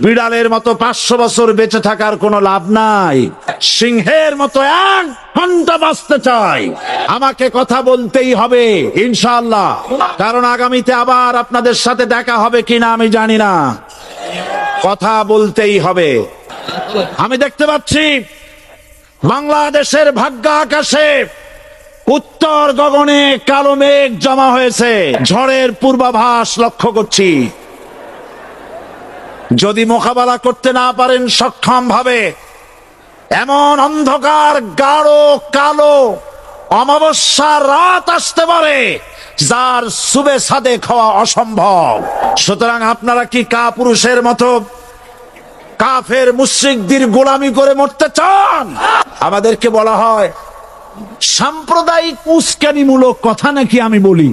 বিড়ালের মতো 500 বছর বেঁচে থাকার কোনো লাভ নাই, সিংহের মতো 1 ঘন্টা বাঁচতে চাই। আমাকে কথা বলতেই হবে ইনশাআল্লাহ, কারণ আগামীতে আবার আপনাদের সাথে দেখা হবে কিনা আমি জানি না। কথা বলতেই হবে। আমি দেখতে পাচ্ছি বাংলাদেশের ভাগ্য আকাশে উত্তর গগনে কালো মেঘ জমা হয়েছে, ঝড়ের পূর্বাভাস লক্ষ্য করছি। যদি মোকাবেলা করতে না পারেন সক্ষম ভাবে, এমন অন্ধকার গাঢ় কালো অমাবস্যার রাত আসতে পারে যার সুবে সাদেক হওয়া অসম্ভব। সুতরাং আপনারা কি কাপুরুষের মতো কাফের মুশরিকদের গোলামি করে মরতে চান? আমাদেরকে বলা হয় সাম্প্রদায়িক উস্কানিমূলক কথা নাকি আমি বলি।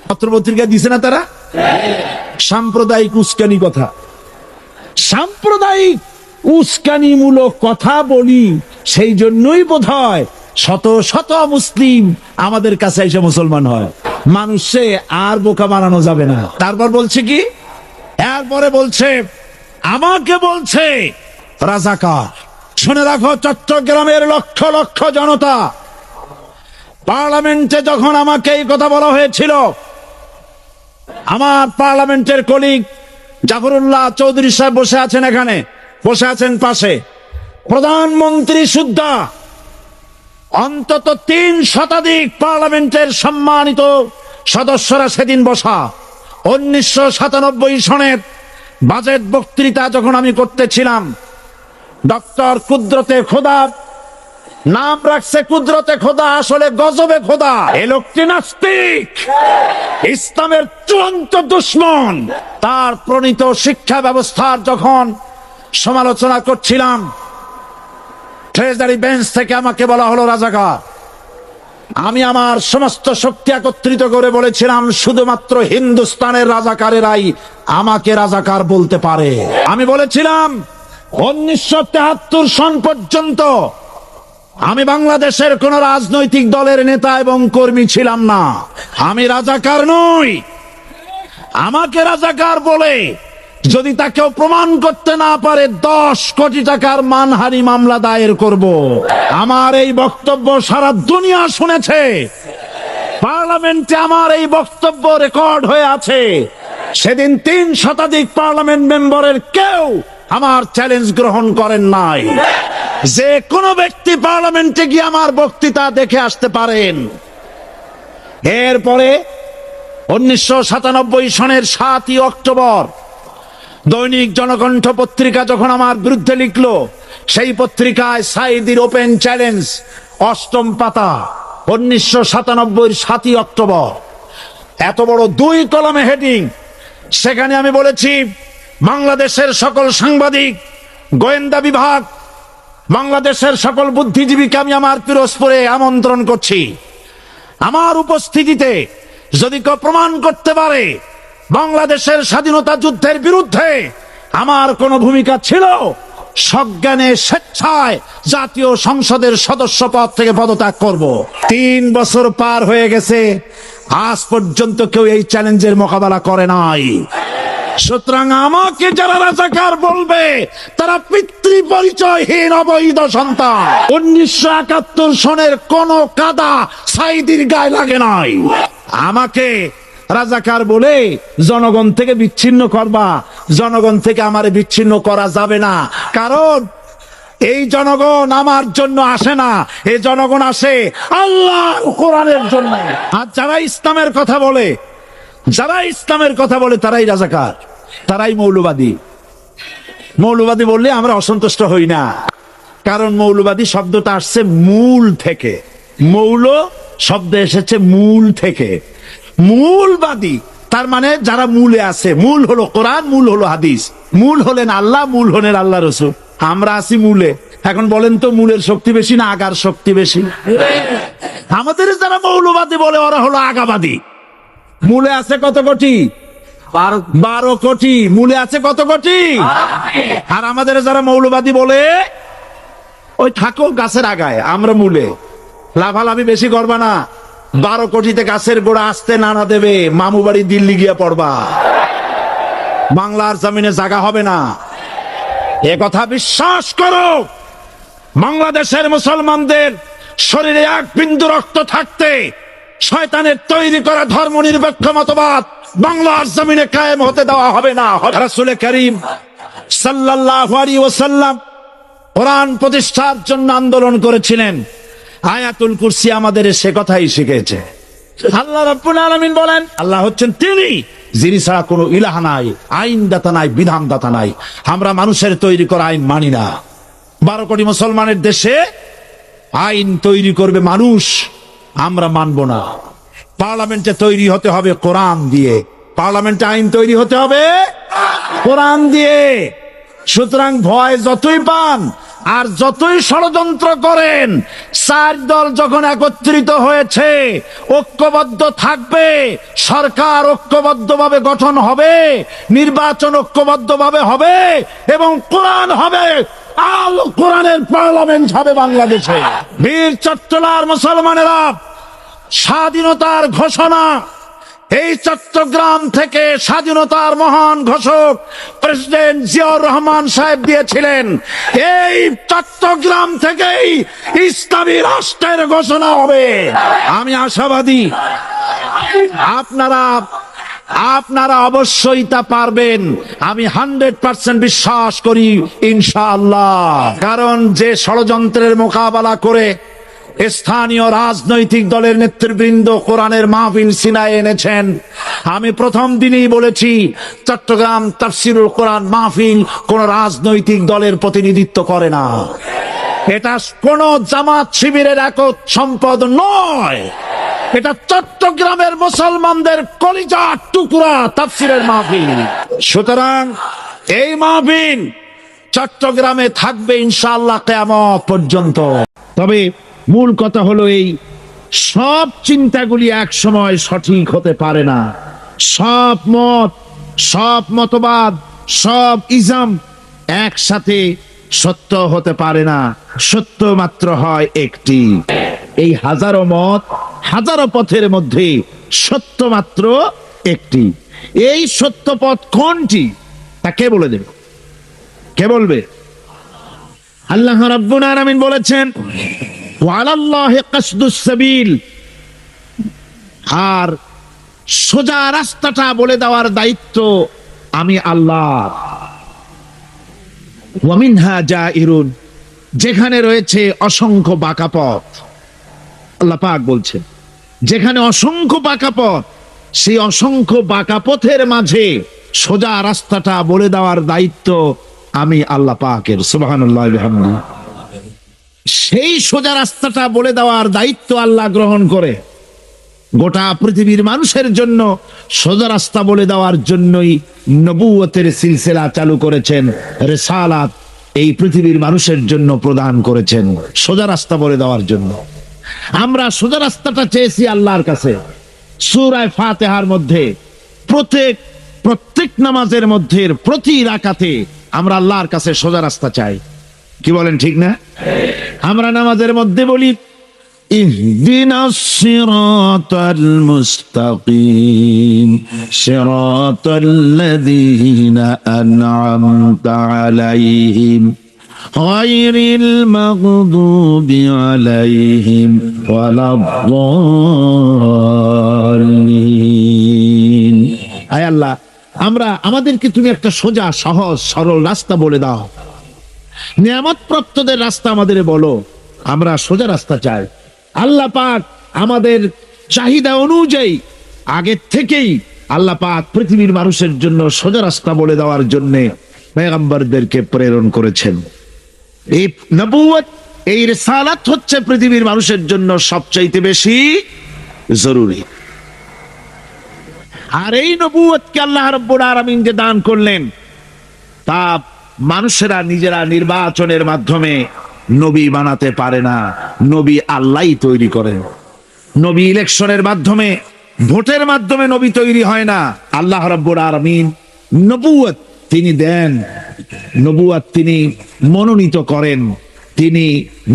পত্রপত্রিকা দিছে না তারা সাম্প্রদায়িক উস্কানি কথা, সাম্প্রদায়িক উস্কানিমূলক কথা বলি। সেই জন্যই বোধহয় শত শত মুসলিম আমাদের কাছে এসে মুসলমান হয়। মানুষে আর বোকা বানানো যাবে না। তারপর বলছে কি, এরপরে বলছে আমাকে বলছে রাজাকার। শুনে রাখো চট্টগ্রামের লক্ষ লক্ষ জনতা, পার্লামেন্টে যখন আমাকে এই কথা বলা হয়েছিল, আমার পার্লামেন্টের কলিগ জাফরুল্লাহ চৌধুরী সাহেব বসে আছেন, এখানে বসে আছেন পাশে, প্রধানমন্ত্রী সুদ্ধা, অন্তত 3 শতাধিক পার্লামেন্টের সম্মানিত সদস্যরা সেদিন বসা। 1997 সনের বাজেট বক্তৃতা যখন আমি করতেছিলাম, ডক্টর কুদরতে খোদা, নাম রাখছে কুদরতে খোদা, আসলে গজবে খোদা। এই লোকটি নাস্তিক, ইসলামের চূড়ান্ত দুশমন। তার প্রণীত শিক্ষা ব্যবস্থার যখন সমালোচনা করছিলাম, ট্রেজারি বেঞ্চ থেকে আমাকে বলা হলো রাজাকার। আমি আমার সমস্ত শক্তি একত্রিত করে বলেছিলাম শুধুমাত্র হিন্দুস্তানের রাজাকারেরাই আমাকে রাজাকার বলতে পারে। আমি বলেছিলাম 1973 সন পর্যন্ত আমি বাংলাদেশের কোন রাজনৈতিক দলের নেতা এবং কর্মী ছিলাম না। আমি রাজাকার নই। আমাকে রাজাকার বলে যদি তাকেও প্রমাণ করতে না পারে 10 কোটি টাকার মানহানি মামলা দায়ের করব। আমার এই বক্তব্য সারা দুনিয়া শুনেছে, পার্লামেন্টে আমার এই বক্তব্য রেকর্ড হয়ে আছে। সেদিন 3 শতাধিক পার্লামেন্ট মেম্বারের কেউ আমার চ্যালেঞ্জ গ্রহণ করেন নাই। যে কোনো ব্যক্তি পার্লামেন্টে গিয়ে আমার বক্তৃতা দেখে আসতে পারেন। এরপরে 1997 সনের 7ই অক্টোবর দৈনিক জনকণ্ঠ পত্রিকা যখন আমার বিরুদ্ধে লিখলো, সেই পত্রিকায় সাইদির ওপেন চ্যালেঞ্জ 8ম পাতা, 1997 7ই অক্টোবর, এত বড় 2 কলমে হেডিং। সেখানে আমি বলেছি বাংলাদেশের সকল সাংবাদিক, গোয়েন্দা বিভাগ, বাংলাদেশের সকল বুদ্ধিজীবীকে আমি আমার পিরোজপুরে আমন্ত্রণ করছি। আমার উপস্থিতিতে যদি কেউ প্রমাণ করতে পারে বাংলাদেশের স্বাধীনতা যুদ্ধের বিরুদ্ধে আমার কোনো ভূমিকা ছিল, সজ্ঞানে স্বেচ্ছায় জাতীয় সংসদের সদস্য পদ থেকে পদত্যাগ করব। 3 বছর পার হয়ে গেছে, আজ পর্যন্ত কেউ এই চ্যালেঞ্জের মোকাবেলা করে নাই। সুতরাং আমাকে যারা রাজাকার বলবে তারা পিতৃ পরিচয়হীন অবৈধ সন্তান। 1971 সনের কোন কাদা সাইদির গায়ে লাগে নাই। আমাকে রাজাকার বলে জনগণ থেকে বিচ্ছিন্ন করবা, জনগণ থেকে আমারে বিচ্ছিন্ন করা যাবে না। কারণ এই জনগণ আমার জন্য আসে না, এই জনগণ আসে আল্লাহর কোরআনের জন্য। আর যারা ইসলামের কথা বলে, যারা ইসলামের কথা বলে তারাই রাজাকার, তারাই মৌলবাদী। মৌলবাদী বললে আমরা অসন্তুষ্ট হই না, কারণ মৌলবাদী শব্দটা আসছে মূল থেকে। মৌল শব্দ এসেছে মূল থেকে। মূলবাদী তার মানে যারা মূলে আছে। মূল হলো কোরআন, মূল হলো হাদিস, মূল হলেন আল্লাহ, মূল হলেন আল্লাহ রসুল। আমরা আছি মূলে। এখন বলেন তো মূলের শক্তি বেশি না আগার শক্তি বেশি? আমাদের যারা মৌলবাদী বলে ওরা হলো আগাবাদী। মূলে আছে কত কোটি? 12 কোটি। মূলে আছে কত কোটি? আর আমাদের যারা মৌলবাদী বলে ওই থাকো গাছের আগায়, আমরা মূলে। লাভালাভি বেশি করবা না, 12 কোটিতে গাছের গোড়া আসতে নানা দেবে, মামু বাড়ি দিল্লি গিয়া পড়বা, বাংলার জমিনে জায়গা হবে না। এ কথা বিশ্বাস করো, বাংলাদেশের মুসলমানদের শরীরে এক বিন্দু রক্ত থাকতে শয়তানের তৈরি করা ধর্মনিরপেক্ষ মতবাদ বাংলার জমিনে কায়েম হতে দেওয়া হবে না। রাসূল করিম সাল্লাল্লাহু আলাইহি ওয়াসাল্লাম কোরআন প্রতিষ্ঠার জন্য আন্দোলন করেছিলেন। আয়াতুল কুরসি আমাদের সে কথাই শিখেছে। আল্লাহ রাব্বুল আলামিন বলেন, আল্লাহ হচ্ছেন তিনি যিনি ছাড়া কোনো ইলাহ নাই, আইনদাতা নাই, বিধানদাতা নাই। আমরা মানুষের তৈরি করা আইন মানি না। 12 কোটি মুসলমানের দেশে আইন তৈরি করবে মানুষ, আমরা মানব না। পার্লামেন্টে তৈরি হতে হবে কোরআন দিয়ে, পার্লামেন্টে আইন তৈরি হতে হবে কোরআন দিয়ে। সুতরাং ভয় যতই পান আর যতই ষড়যন্ত্র করেন, 4 দল যখন একত্রিত হয়েছে, ঐক্যবদ্ধ থাকবে, সরকার ঐক্যবদ্ধভাবে গঠন হবে, নির্বাচন ঐক্যবদ্ধভাবে হবে এবং কোরআন হবে, আল কোরআনের পার্লামেন্ট হবে বাংলাদেশে। বীর চট্টলার মুসলমানেরা, স্বাধীনতার ঘোষণা এই চট্টগ্রাম থেকে স্বাধীনতার মহান ঘোষক প্রেসিডেন্ট জিয়াউর রহমান সাহেব দিয়েছিলেন। এই চট্টগ্রাম থেকেই ইসলামী রাষ্ট্রের ঘোষণা হবে। আমি আশাবাদী আপনারা অবশ্যই তা পারবেন। আমি 100% বিশ্বাস করি ইনশাআল্লাহ। কারণ যে ষড়যন্ত্রের মোকাবেলা করে স্থানীয় রাজনৈতিক দলের নেতৃবৃন্দ কোরআনের মাহফিল সিনায় এনেছেন, আমি প্রথম দিনেই বলেছি চট্টগ্রাম তাফসিরুল কোরআন মাহফিল কোন রাজনৈতিক দলের প্রতিনিধিত্ব করে না। এটা কোন জামাত শিবিরের একক সম্পদ নয়, এটা চট্টগ্রামের মুসলমানদের কলিজার টুকরা তাফসিরের মাহফিল। সুতরাং এই মাহফিল চট্টগ্রামে থাকবে ইনশাআল্লাহ কিয়ামত পর্যন্ত। তবে মূল কথা হলো, এই সব চিন্তাগুলি এক সময় সঠিক হতে পারে না। সব মত, সব মতবাদ, সব ইজম একসাথে সত্য হতে পারে না। সত্য মাত্র হয় একটি। এই হাজারো মত, হাজারো পথের মধ্যে সত্য মাত্র একটি। এই সত্য পথ কোনটি তা কে বলে দেবে? কে বলবে? আল্লাহ রাব্বুল আলামিন বলেছেন, ওয়ালাল্লাহি কাসদুস সাবিল। আর সোজা রাস্তাটা বলে দেওয়ার দায়িত্ব আমি আল্লাহ। ওয়া মিনহা জাইরুন, যেখানে রয়েছে অসংখ্য বাঁকা পথ, আল্লাহ পাক বলছেন যেখানে অসংখ্য বাঁকা পথ, সেই অসংখ্য বাঁকা পথের মাঝে সোজা রাস্তাটা বলে দেওয়ার দায়িত্ব আমি আল্লাহ পাকের। সুবহানাল্লাহি ওয়া বিহামদিহি। সেই সোজা রাস্তাটা বলে দেওয়ার দায়িত্ব আল্লাহ গ্রহণ করে গোটা পৃথিবীর মানুষের জন্য সোজা রাস্তা বলে দেওয়ার জন্যই নবুয়তের সিলসিলা চালু করেছেন, রিসালাত এই পৃথিবীর মানুষের জন্য প্রদান করেছেন সোজা রাস্তা বলে দেওয়ার জন্য। আমরা সোজা রাস্তাটা চেয়েছি আল্লাহর কাছে। সূরা ফাতিহার মধ্যে প্রত্যেক নামাজের মধ্যে প্রতি রাকাতে আমরা আল্লাহর কাছে সোজা রাস্তা চাই। কি বলেন, ঠিক না? আমরা নামাজের মধ্যে বলি, ইহদিনাস সিরাতাল মুস্তাকিম সিরাতাল্লাযীনা আন'আমতা আলাইহিম গায়রিল মাগদুবি আলাইহিম ওয়ালাদ-দাল্লিন। আয় আল্লাহ, আমাদেরকে তুমি একটা সোজা সহজ সরল রাস্তা বলে দাও। নিয়ামত প্রাপ্তদের রাস্তা আমাদের বলো, আমরা সোজা রাস্তা চাই। আল্লাহ পাক আমাদের চাহিদা অনুযায়ী আগে থেকেই আল্লাহ পাক পৃথিবীর মানুষের জন্য সোজা রাস্তা বলে দেওয়ার জন্য পয়গম্বরদেরকে প্রেরণ করেছেন। এই নবুয়ত, এই রিসালাত হচ্ছে পৃথিবীর মানুষের জন্য সবচাইতে বেশি জরুরি। আর এই নবুয়তকে আল্লাহ রাব্বুল আলামিন যে দান করলেন, তা মানুষেরা নিজেরা নির্বাচনের মাধ্যমে নবী বানাতে পারে না। নবী আল্লাহই তৈরি করেন। নবী ইলেকশনের মাধ্যমে, ভোটের মাধ্যমে নবী তৈরি হয় না। আল্লাহ রাব্বুল আলামিন নবুয়ত তিনি দেন, নবুয়ত তিনি মনোনীত করেন, তিনি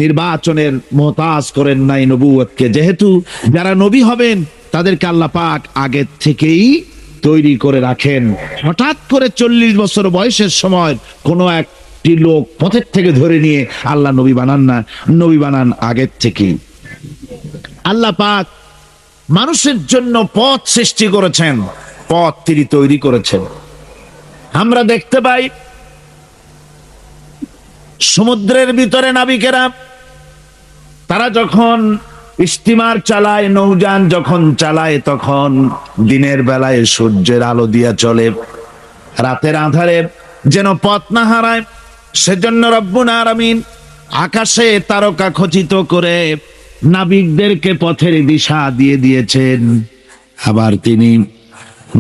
নির্বাচনের মোহতাজ করেন নাই নবুয়তকে। যেহেতু যারা নবী হবেন তাদেরকে আল্লাহ পাক আগে থেকেই তৈরি করে রাখেন। হঠাৎ করে 40 বছর বয়সের সময় কোনো এক একটি লোক পথের থেকে ধরে নিয়ে আল্লাহ নবী বানান না, নবী বানান আগের থেকেই। আল্লাহ পাক মানুষের জন্য পথ সৃষ্টি করেছেন, পথ তিনি তৈরি করেছেন। আমরা দেখতে পাই সমুদ্রের ভিতরে নাবিকেরা তারা যখন স্টিমার চালায়, নৌযান যখন চালায়, তখন দিনের বেলায় সূর্যের আলো দিয়া চলে, রাতের আধারে যেন পথ না হারায় সেজন্য রব্বুল আলামিন আকাশে তারকা খচিত করে নাবিকদেরকে পথের দিশা দিয়ে দিয়েছেন। আবার তিনি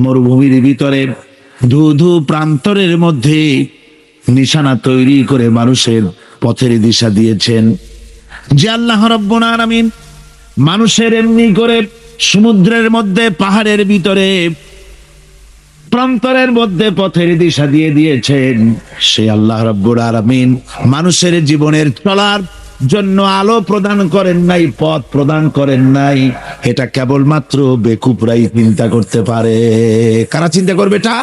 মরুভূমির ভিতরে ধু প্রান্তরের মধ্যে নিশানা তৈরি করে মানুষের পথের দিশা দিয়েছেন। যে আল্লাহ রব্বুল আলামিন মানুষের এমনি করে সমুদ্রের মধ্যে, পাহাড়ের ভিতরে, প্রান্তরের মধ্যে পথের দিশা দিয়ে দিয়েছেন, সে আল্লাহ রব্বুল আলামিন মানুষের জীবনের চলার জন্য আলো প্রদান করেন নাই, পথ প্রদান করেন নাই। এটা কেবলমাত্র বেকুবরাই চিন্তা করতে পারে। কারা চিন্তা করবে এটা?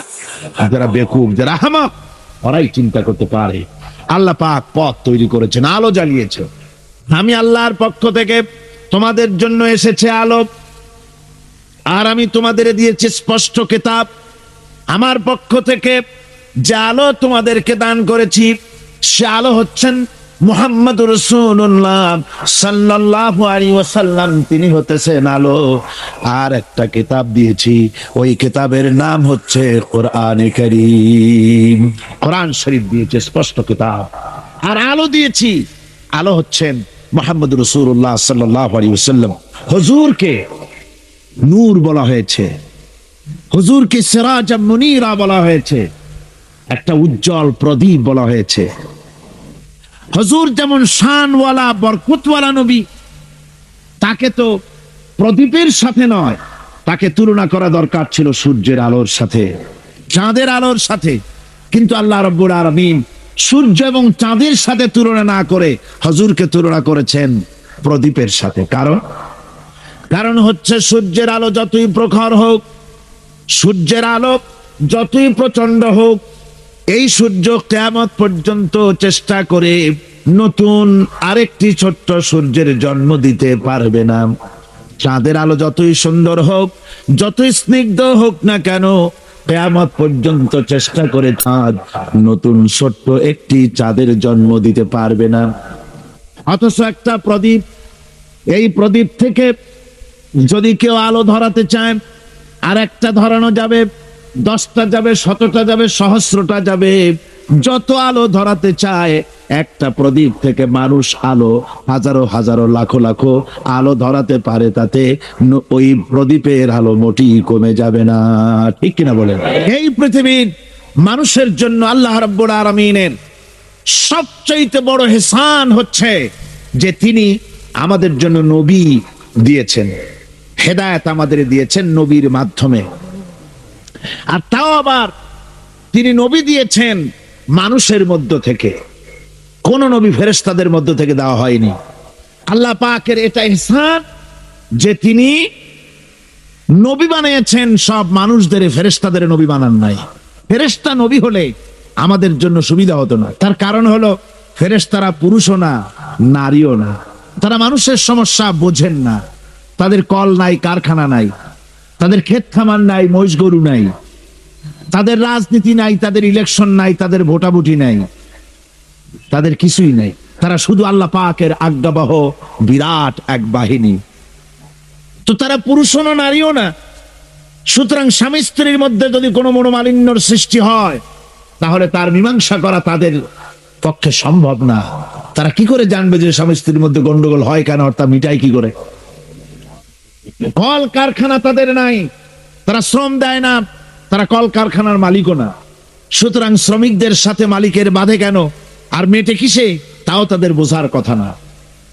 যারা বেকুব, যারা আহমক, ওরাই চিন্তা করতে পারে। আল্লাহ পাক পথ তৈরি করেছেন, আলো জ্বালিয়েছে। আমি আল্লাহর পক্ষ থেকে তোমাদের জন্য এসেছে আলো, আর আমি তোমাদের দিয়েছি স্পষ্ট কিতাব। আমার পক্ষ থেকে যে আলো তোমাদেরকে দান করেছি, সে আলো হচ্ছেন মুহাম্মদুর রাসূলুল্লাহ সাল্লাল্লাহু আলাইহি ওয়াসাল্লাম, তিনি হতেছেন আলো। আর একটা কিতাব দিয়েছি, ওই কিতাবের নাম হচ্ছে কোরআনে কারীম। কোরআন শরীফ দিয়েছে, স্পষ্ট কিতাব। আর আলো দিয়েছি, আলো হচ্ছেন মুহাম্মদুর রাসূলুল্লাহ সাল্লাল্লাহু আলাইহি ওয়াসাল্লাম। হুজুরকে নূর বলা হয়েছে, হুজুরকে সিরাজাম মুনীরা বলা হয়েছে, একটা উজ্জ্বল প্রদীপ বলা হয়েছে। হুজুর যেমন শানওয়ালা, বরকতওয়ালা নবী, তাকে তো প্রদীপের সাথে নয়, তাকে তুলনা করা দরকার ছিল সূর্যের আলোর সাথে, চাঁদের আলোর সাথে। কিন্তু আল্লাহ রাব্বুল আলামিন সূর্য এবং চাঁদের সাথে তুলনা না করে হুজুরকে তুলনা করেছেন প্রদীপের সাথে। কারণ হচ্ছে সূর্যের আলো যতই প্রখর হোক, সূর্যের আলো যতই প্রচন্ড হোক, এই সূর্য কিয়ামত পর্যন্ত চেষ্টা করে নতুন আরেকটি ছোট্ট সূর্যের জন্ম দিতে পারবে না। চাঁদের আলো যতই সুন্দর হোক, যতই স্নিগ্ধ হোক না কেন, কিয়ামত পর্যন্ত চেষ্টা করে চাঁদ নতুন ছোট্ট একটি চাঁদের জন্ম দিতে পারবে না। অথচ একটা প্রদীপ, এই প্রদীপ থেকে যদি কেউ আলো ধরাতে চায়, আর একটা ধরানো যাবে, 10টা যাবে, 100টা যাবে, সহস্রটা যাবে। যত আলো ধরাতে চায়, একটা প্রদীপ থেকে মানুষ আলো হাজারো হাজারো লাখো লাখো আলো ধরাতে পারে, তাতে ওই প্রদীপের আলো মোটেই কমে যাবে না। ঠিক কিনা বলেন? এই পৃথিবীর মানুষের জন্য আল্লাহ রাব্বুল আলামিনের সবচাইতে বড় ইহসান হচ্ছে যে তিনি আমাদের জন্য নবী দিয়েছেন, হেদায়েত আমাদের দিয়েছেন নবীর মাধ্যমে। আর তাও আবার তিনি নবী দিয়েছেন মানুষের মধ্য থেকে, কোন নবী ফেরেশতাদের মধ্য থেকে দেওয়া হয়নি। আল্লাহ পাকের এটা ইহসান যে তিনি নবী বানিয়েছেন সব মানুষদের, ফেরেশতাদের নবী বানান নাই। ফেরেশতা নবী হলে আমাদের জন্য সুবিধা হতো না। তার কারণ হলো ফেরেশতারা পুরুষও না, নারীও না। তারা মানুষের সমস্যা বোঝেন না। তাদের কল নাই, কারখানা নাই, তাদের ক্ষেত খামার নাই, মহিষ গরু নাই, তাদের রাজনীতি নাই, তাদের ইলেকশন নাই, তাদের ভোটাভুটি নাই, তাদের কিছুই নাই। তারা শুধু আল্লাহ পাকের আজ্ঞাবহ বিরাট এক বাহিনী। তো তারা পুরুষও না, নারীও না। সুতরাং স্বামী স্ত্রীর মধ্যে যদি কোনো মনোমালিন্যর সৃষ্টি হয়, তাহলে তার মীমাংসা করা তাদের পক্ষে সম্ভব না। তারা কি করে জানবে যে স্বামী স্ত্রীর মধ্যে গন্ডগোল হয় কেন, আর তা মিটাই কি করে? কল কারখানা তাদের নাই, তারা শ্রম দেয় না, তারা কল কারখানার মালিকও না। সুতরাং শ্রমিকদের সাথে মালিকের বাধে কেন, আর মেটে কিসে, তাও তাদের বোঝার কথা না।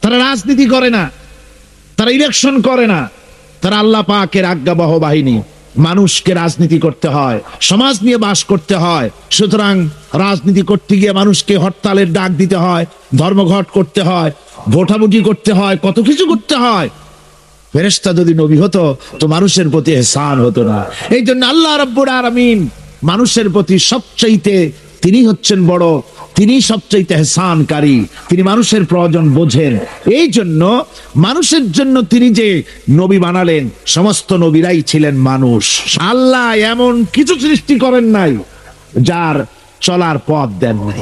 তারা রাজনীতি করে না, তারা ইলেকশন করে না, তারা আল্লাহ পাকের আজ্ঞাবহ বাহিনী। মানুষকে রাজনীতি করতে হয়, সমাজ নিয়ে বাস করতে হয়। সুতরাং রাজনীতি করতে গিয়ে মানুষকে হরতালের ডাক দিতে হয়, ধর্মঘট করতে হয়, ভোটাভুটি করতে হয়, কত কিছু করতে হয়। ফেরেশতা যদি নবী হতো তো মানুষের প্রতি ইহসান হতো না। এই জন্য আল্লাহ রাব্বুল আলামিন মানুষের প্রতি সবচাইতে তিনি হচ্ছেন বড়, তিনি সবচেয়ে ইহসানকারী, তিনি মানুষের প্রয়োজন বোঝেন। এই জন্য মানুষের জন্য তিনি যে নবী বানালেন, সমস্ত নবীরাই ছিলেন মানুষ। আল্লাহ এমন কিছু সৃষ্টি করেন নাই যার চলার পথ দেন নাই,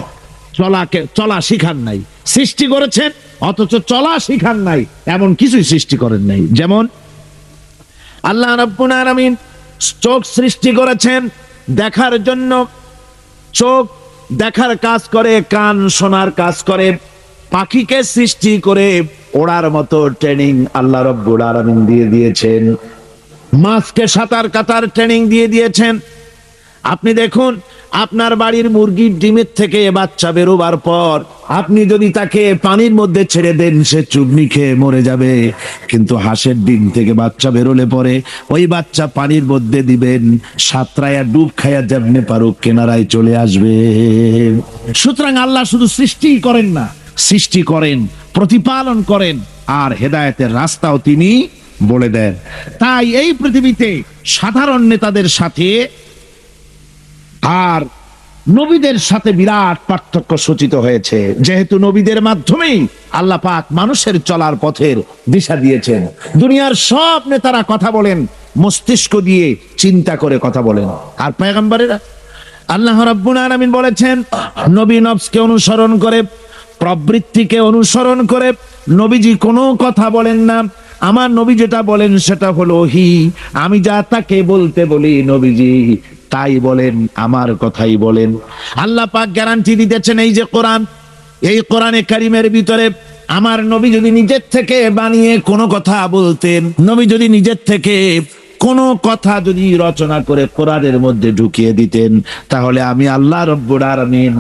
চলা শিখান নাই। সৃষ্টি করেছেন অথচ চলা শিখান নাই, এমন কিছুই সৃষ্টি করেন নাই। যেমন আল্লাহ রাব্বুল আলামিন চোখ সৃষ্টি করেছেন দেখার জন্য, চোখ দেখার কাজ করে, কান শোনার কাজ করে। পাখিকে সৃষ্টি করে ওড়ার মতো ট্রেনিং আল্লাহ রাব্বুল আলামিন দিয়ে দিয়েছেন। মাছকে সাঁতার কাটার ট্রেনিং দিয়ে দিয়েছেন। আপনি দেখুন, আপনার বাড়ির মুরগির ডিমের থেকে বাচ্চা বেরোবার পর আপনি যদি তাকে পানির মধ্যে ছেড়ে দেন, সে চুবনি খেয়ে মরে যাবে। কিন্তু হাঁসের ডিম থেকে বাচ্চা বেরোলে পরে ওই বাচ্চা পানির মধ্যে দিবেন, সাঁতরায়া ডুব খায়া যেমনে পারুক কেনারায় চলে আসবে। সুতরাং আল্লাহ শুধু সৃষ্টি করেন না, সৃষ্টি করেন, প্রতিপালন করেন, আর হেদায়েতের রাস্তাও তিনি বলে দেন। তাই এই পৃথিবীতে সাধারণ নেতাদের সাথে আর নবীদের সাথে বিরাট পার্থক্য সূচিত হয়েছে, যেহেতু নবীদের মাধ্যমেই আল্লাহ পাক মানুষের চলার পথের দিশা দিয়েছেন। দুনিয়ার সব নেতারা কথা বলেন মস্তিষ্ক দিয়ে, চিন্তা করে কথা বলেন, আর পয়গম্বরেরা আল্লাহ রাব্বুল আলামিন বলেছেন নবী নফসকে অনুসরণ করে, প্রবৃত্তিকে অনুসরণ করে নবীজি কোনো কথা বলেন না। আমার নবী যেটা বলেন সেটা হলো ওহী, আমি যা তাকে বলতে বলি নবীজি তাই বলেন, আমার কথাই বলেন। আল্লাহ পাক গ্যারান্টি দিতেছেন এই যে কোরআন, এই কোরআনে কারিমের ভিতরে আমার নবী যদি নিজের থেকে বানিয়ে কোনো কথা বলতেন, নবী যদি নিজের থেকে কোনো কথা যদি রচনা করে কোরআনের মধ্যে ঢুকিয়ে দিতেন, তাহলে আমি আল্লাহ রাব্বুল আলামিন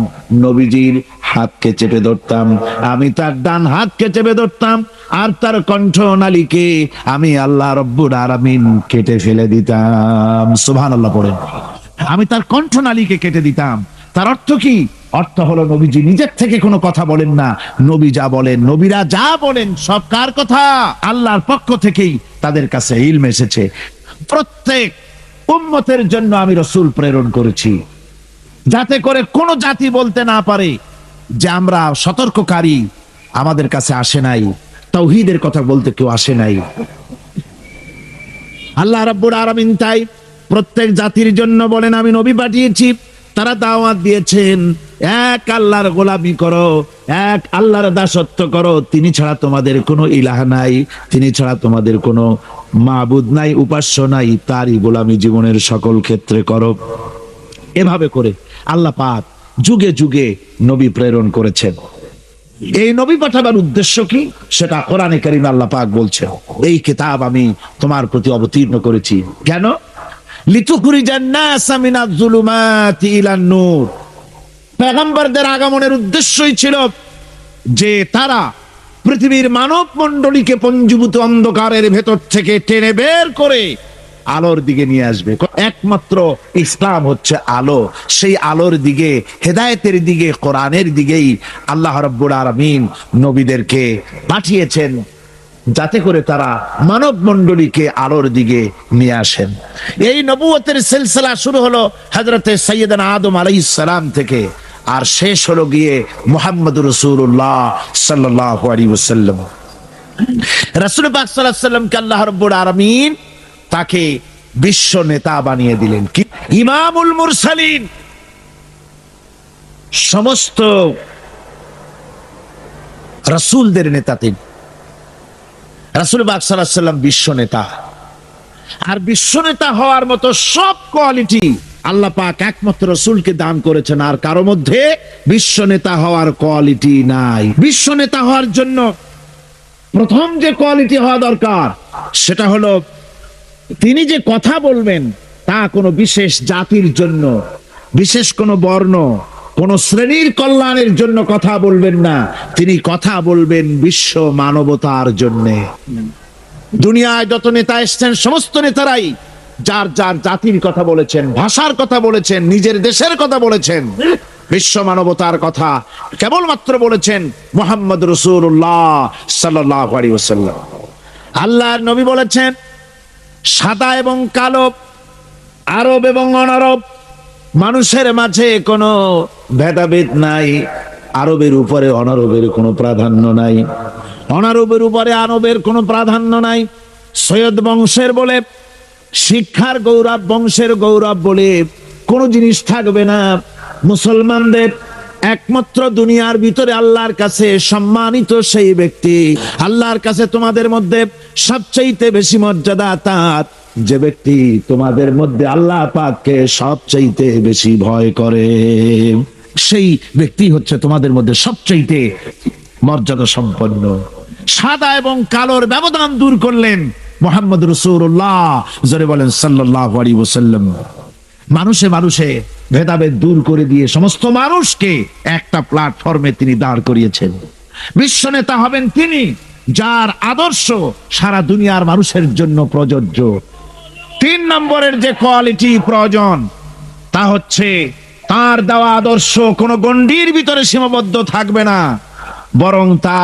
নবীজির হাতকে চেপে ধরতাম, আমি তার ডান হাতকে চেপে ধরতাম, আর তার কণ্ঠনালীকে আমি আল্লাহ রাব্বুল আলামিন কেটে ফেলে দিতাম। সুবহানাল্লাহ পড়েন। আমি তার কণ্ঠনালীকে কেটে দিতাম। তার অর্থ কি? অর্থ হলো নবীজি নিজের থেকে কোনো কথা বলেন না, নবী যা বলেন, নবীরা যা বলেন সব কার কথা? আল্লাহর পক্ষ থেকেই তাদের কাছে ইলম এসেছে। প্রত্যেক উম্মতের জন্য আমি রাসূল প্রেরণ করেছি, যাতে করে কোন জাতি বলতে না পারে যে আমরা সতর্ককারী, আমাদের কাছে আসে নাই, তাওহীদের কথা বলতে কেউ আসে নাই। আল্লাহ রাব্বুল আলামিন তাই প্রত্যেক জাতির জন্য বলেন আমি নবী পাঠিয়েছি। তারা দাওয়াত দিয়েছেন এক আল্লাহর গোলামি করো, এক আল্লাহর দাসত্ব করো, তিনি ছাড়া তোমাদের কোনো ইলাহ নাই, তিনি ছাড়া তোমাদের কোনো মাবুদ নাই, উপাস্য নাই, তারই গোলামি জীবনের সকল ক্ষেত্রে করো। এভাবে করে আল্লাহ পাক যুগে যুগে নবী প্রেরণ করেছেন। এই নবী পাঠাবার উদ্দেশ্য কি সেটা কোরআনে কারিমে আল্লাহ পাক বলছেন, এই কিতাব আমি তোমার প্রতি অবতীর্ণ করেছি কেন? লিতুখরিজান নাসা মিনাজ যুলুমাতি ইলান নূর। পয়গম্বরদের আগমনের উদ্দেশ্যই ছিল যে তারা পৃথিবীর মানব মণ্ডলীকে পঞ্জীভূত অন্ধকারের ভেতর থেকে টেনে বের করে আলোর দিকে নিয়ে আসবে। একমাত্র ইসলাম হচ্ছে আলো, সেই আলোর দিকে, হেদায়েতের দিকে, কোরআনের দিকেই আল্লাহ রাব্বুল আলামিন নবীদেরকে পাঠিয়েছেন, যাতে করে তারা মানব মণ্ডলীকে আলোর দিকে নিয়ে আসেন। এই নবুয়তের সিলসিলা শুরু হলো হযরতে সাইয়েদনা আদম আলাইহিস সালাম থেকে, আর শেষ হলো গিয়ে মুহাম্মদুর রাসূলুল্লাহ সাল্লাল্লাহু আলাইহি ওয়াসাল্লাম। রাসূল পাক সাল্লাল্লাহু আলাইহি ওয়াসাল্লামকে আল্লাহ রাব্বুল আলামিন তাকে বিশ্ব নেতা বানিয়ে দিলেন, কি ইমামুল মুরসালিন, সমস্ত রাসূলদের নেতা তিনি। রাসূল পাক সাল্লাল্লাহু আলাইহি ওয়াসাল্লাম বিশ্ব নেতা, আর বিশ্ব নেতা হওয়ার মতো সব কোয়ালিটি আল্লাহ পাক একমাত্র রাসূলকে দান করেছেন, আর কারো মধ্যে বিশ্ব নেতা হওয়ার কোয়ালিটি নাই। বিশ্ব নেতা হওয়ার জন্য প্রথম যে কোয়ালিটি হওয়া দরকার সেটা হলো তিনি যে কথা বলবেন তা কোনো বিশেষ জাতির জন্য, বিশেষ কোনো বর্ণ, কোন শ্রেণীর কল্যাণের জন্য কথা বলবেন না, তিনি কথা বলবেন বিশ্ব মানবতার জন্য। দুনিয়ায় যত নেতা এসেছেন সমস্ত নেতারাই যার যার জাতির কথা বলেছেন, ভাষার কথা বলেছেন, নিজের দেশের কথা বলেছেন, বিশ্ব মানবতার কথা কেবলমাত্র বলেছেন মুহাম্মদ রাসূলুল্লাহ সাল্লাল্লাহু আলাইহি ওয়াসাল্লাম। আল্লাহর নবী বলেছেন সাদা এবং কালো, আরব এবং অনারব, মানুষের মাঝে কোনো ভেদাভেদ নাই, আরবের উপরে অনারবের কোনো প্রাধান্য নাই, অনারবের উপরে আরবের কোনো প্রাধান্য নাই। সৈয়দ বংশের বলে, শিক্ষার গৌরব, বংশের গৌরব বলে কোনো জিনিস থাকবে না। মুসলমানদের একমাত্র দুনিয়ার ভিতরে আল্লাহর কাছে সম্মানিত সেই ব্যক্তি, আল্লাহর কাছে তোমাদের মধ্যে সবচাইতে বেশি মর্যাদা তার, যে ব্যক্তি তোমাদের মধ্যে আল্লাহ পাককে সবচাইতে বেশি ভয় করে। সেই ব্যক্তি হচ্ছে তোমাদের মধ্যে সবচাইতে মর্যাদা সম্পন্ন। সাদা এবং কালোর ব্যবধান দূর করলেন মুহাম্মদ রাসূলুল্লাহ, জোরে বলেন সাল্লাল্লাহু আলাইহি ওয়াসাল্লাম। মানুষে মানুষে ভেদাভেদ দূর করে দিয়ে সমস্ত মানুষকে একটা প্ল্যাটফর্মে তিনি দাঁড় করিয়েছেন। বিশ্ব নেতা হবেন তিনি যার আদর্শ সারা দুনিয়ার মানুষের জন্য প্রযোজ্য। 3 নম্বরের যে কোয়ালিটি প্রয়োজন তা হচ্ছে তার দেওয়া আদর্শ কোনো গণ্ডির ভিতরে সীমাবদ্ধ থাকবে না, বরং তা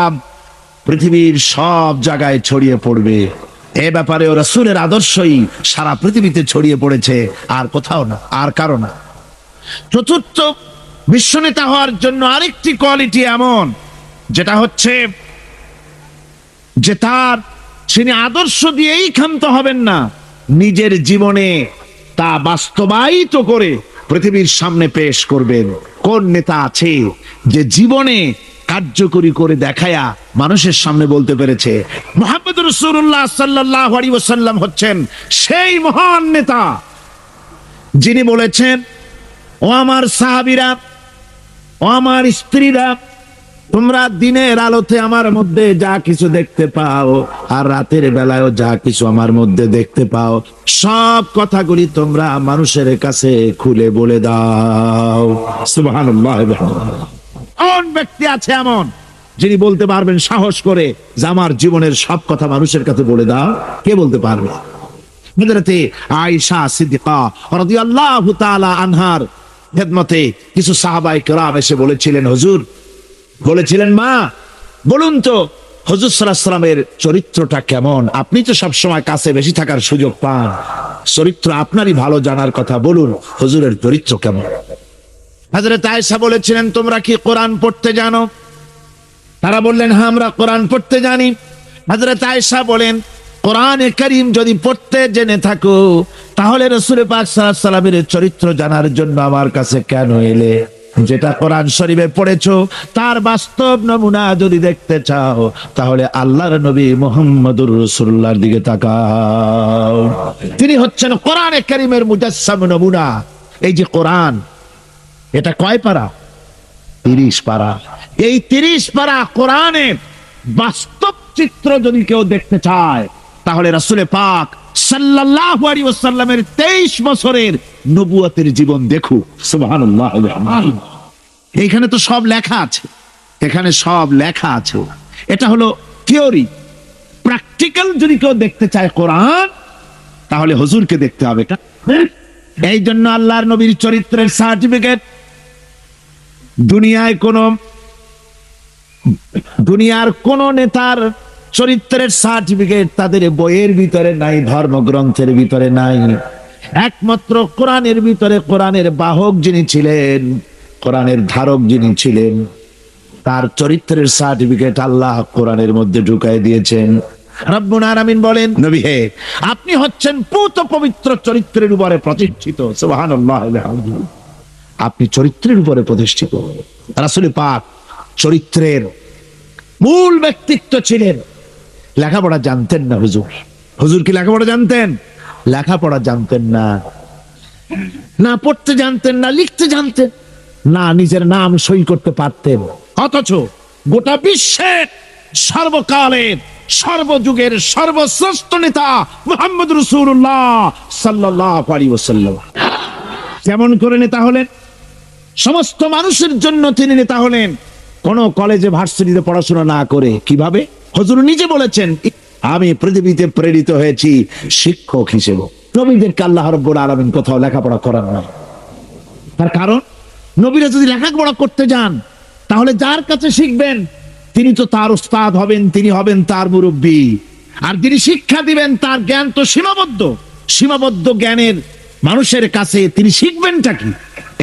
পৃথিবীর সব জায়গায় ছড়িয়ে পড়বে। এ ব্যাপারেও রাসূলের আদর্শই সারা পৃথিবীতে ছড়িয়ে পড়েছে, আর কোথাও না, আর কারো না। চতুর্থ, বিশ্বনেতা হওয়ার জন্য আরেকটি কোয়ালিটি এমন, যেটা হচ্ছে যে তিনি আদর্শ দিয়েই ক্ষান্ত হবেন না, নিজের জীবনে তা বাস্তবায়িত করে পৃথিবীর সামনে পেশ করবেন। কোন নেতা আছে যে জীবনে কার্যকরী করে দেখায়া মানুষের সামনে বলতে পেরেছে? মুহাম্মদ রাসূলুল্লাহ সাল্লাল্লাহু আলাইহি ওয়াসাল্লাম হচ্ছেন সেই মহান নেতা যিনি বলেছেন, ও আমার সাহাবীরা, ও আমার স্ত্রীরা, তোমরা দিনের আলোতে আমার মধ্যে যা কিছু দেখতে পাও আর রাতের বেলায়ও যা কিছু আমার মধ্যে দেখতে পাও, সব কথাগুলি তোমরা মানুষের কাছে খুলে বলে দাও। সুবহানাল্লাহ। কোন ব্যক্তি আছে এমন যিনি বলতে পারবেন সাহস করে যে আমার জীবনের সব কথা মানুষের কাছে বলে দাও? কে বলতে পারবে? হযরতে আয়েশা সিদ্দিকা রাদিয়াল্লাহু তাআলা আনহার খেদমতে কিছু সাহাবায়ে কেরাম এসে বলেছিলেন, হুজুর, বলেছিলেন, মা বলুন তো হুজুর সাল্লাল্লাহু আলাইহি ওয়াসাল্লামের চরিত্রটা কেমন? আপনি তো সব সময় কাছে বেশি থাকার সুযোগ পান, চরিত্র আপনারই ভালো জানার কথা, বলুন হুজুরের চরিত্র কেমন? হযরত আয়েশা বলেছিলেন, তোমরা কি কোরআন পড়তে জানো? তারা বললেন, হ্যাঁ, আমরা কোরআন পড়তে জানি। হযরত আয়েশা বলেন, কোরআনে কারীম যদি পড়তে জেনে থাকো তাহলে রাসূল পাক সাল্লাল্লাহু আলাইহি ওয়াসাল্লামের চরিত্র জানার জন্য আমার কাছে কেন এলে? যেটা কোরআন শরীফে পড়েছো তার বাস্তব নমুনা যদি দেখতে চাও তাহলে আল্লাহর নবী মুহাম্মদুর রাসূলুল্লাহর দিকে তাকাও। তিনি হচ্ছেন কোরআনে কারীমের মুজাসসাম নমুনা। এই যে কোরআন, এটা কয় পারা? 30 পারা। এই 30 পারা কোরআনের বাস্তব চিত্র যদি কেউ দেখতে চায় তাহলে রাসূল পাক সাল্লাল্লাহু আলাইহি ওয়াসাল্লামের 23 বছরের নবুয়তের জীবন দেখুক। সুবহানাল্লাহ। এইখানে তো সব লেখা আছে, এখানে সব লেখা আছে। এটা হলো থিওরি। প্র্যাকটিক্যাল যদি কেউ দেখতে চায় কোরআন, তাহলে হুজুরকে দেখতে হবে। এই জন্য আল্লাহর নবীর চরিত্রের সার্টিফিকেট দুনিয়ার কোন নেতার চরিত্রের সার্টিফিকেট তাদের বইয়ের ভিতরে নাই, ধর্মগ্রন্থের ভিতরে নাই। একমাত্র কোরআনের ভিতরে কোরআনের বাহক যিনি ছিলেন, কোরআনের ধারক যিনি ছিলেন, তার চরিত্রের সার্টিফিকেট আল্লাহ কোরআনের মধ্যে ঢুকাই দিয়েছেন। রব্বুল আলামিন বলেন, নবী হে, আপনি হচ্ছেন পূত পবিত্র চরিত্রের উপরে প্রতিষ্ঠিত। সুবহানাল্লাহ। আপনি চরিত্রের উপরে প্রতিষ্ঠিত। রাসূল পাক চরিত্রের মূল ব্যক্তিত্ব ছিলেন। লেখাপড়া জানতেন না হুজুর। হুজুর কি লেখাপড়া জানতেন? লেখাপড়া জানতেন না, না পড়তে জানতেন, না লিখতে জানতেন, না নিজের নাম সই করতে পারতেন। অথচ গোটা বিশ্বের সর্বকালের সর্বযুগের সর্বশ্রেষ্ঠ নেতা মুহাম্মদ রাসূলুল্লাহ সাল্লাল্লাহু আলাইহি ওয়াসাল্লাম কেমন করে নেতা হলেন? সমস্ত মানুষের জন্য তিনি নেতা হলেন, কোন কলেজে ভার্সিটিতে পড়াশোনা না করে। কিভাবে? হুজুর নিজে বলেছেন, আমি পৃথিবীতে প্রেরিত হয়েছি শিক্ষক হিসেবে। নবীদেরকে আল্লাহ রাব্বুল আলামিন কোথাও লেখাপড়া করান না। তার কারণ, নবীরা যদি লেখাপড়া করতে যান তাহলে যার কাছে শিখবেন তিনি তো তার উস্তাদ হবেন, তিনি হবেন তার মুরব্বী। আর যিনি শিক্ষা দিবেন তার জ্ঞান তো সীমাবদ্ধ জ্ঞানের মানুষের কাছে তিনি শিখবেনটা কি?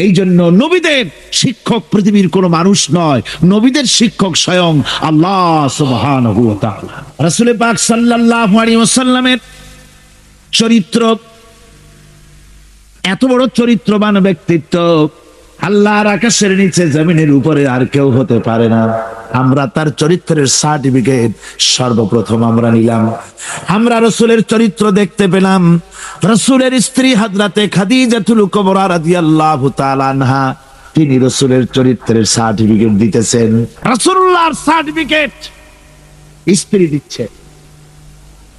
এই জন্য নবীদের শিক্ষক পৃথিবীর কোনো মানুষ নয়, নবীদের শিক্ষক স্বয়ং আল্লাহ সুবহানাহু ওয়া তাআলা। রাসূল পাক সাল্লাল্লাহু আলাইহি ওয়াসাল্লামের চরিত্র, এত বড় চরিত্রবান ব্যক্তিত্ব, আল্লাহর আকাশের নিচে জমিনের উপরে আর কেউ হতে পারে না। আমরা তার চরিত্রের সার্টিফিকেট সর্বপ্রথম আমরা নিলাম। আমরা রাসূলের চরিত্র দেখতে পেলাম। রাসূলের স্ত্রী হযরতে খাদিজাতুল কুবরা রাদিয়াল্লাহু তাআলা আনহা, তিনি রাসূলের চরিত্রের সার্টিফিকেট দিতেছেন। রাসূলুল্লাহর সার্টিফিকেট স্ত্রী দিচ্ছে।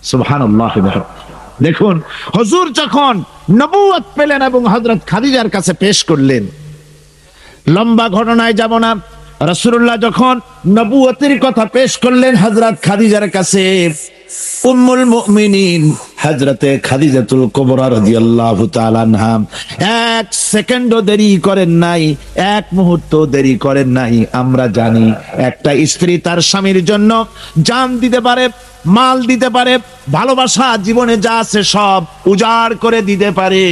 সুবহানাল্লাহ। দেখুন, হুজুর যখন নবুয়ত পেলেন এবং হযরত খাদিজার কাছে পেশ করলেন, লম্বা ঘটনায় যাব না। রাসূলুল্লাহ যখন নবুয়তের কথা পেশ করলেন হযরত খাদিজার কাছে, উম্মুল মুমিনিন হযরতে খাদিজাতুল কুবরা রাদিয়াল্লাহু তাআলা আনহা এক সেকেন্ডও দেরি করেন নাই, এক মুহূর্ত দেরি করেন নাই। আমরা জানি একটা স্ত্রী তার স্বামীর জন্য জান দিতে পারে, মাল দিতে পারে, ভালোবাসা জীবনে যা আছে সব উজাড় করে দিতে পারে,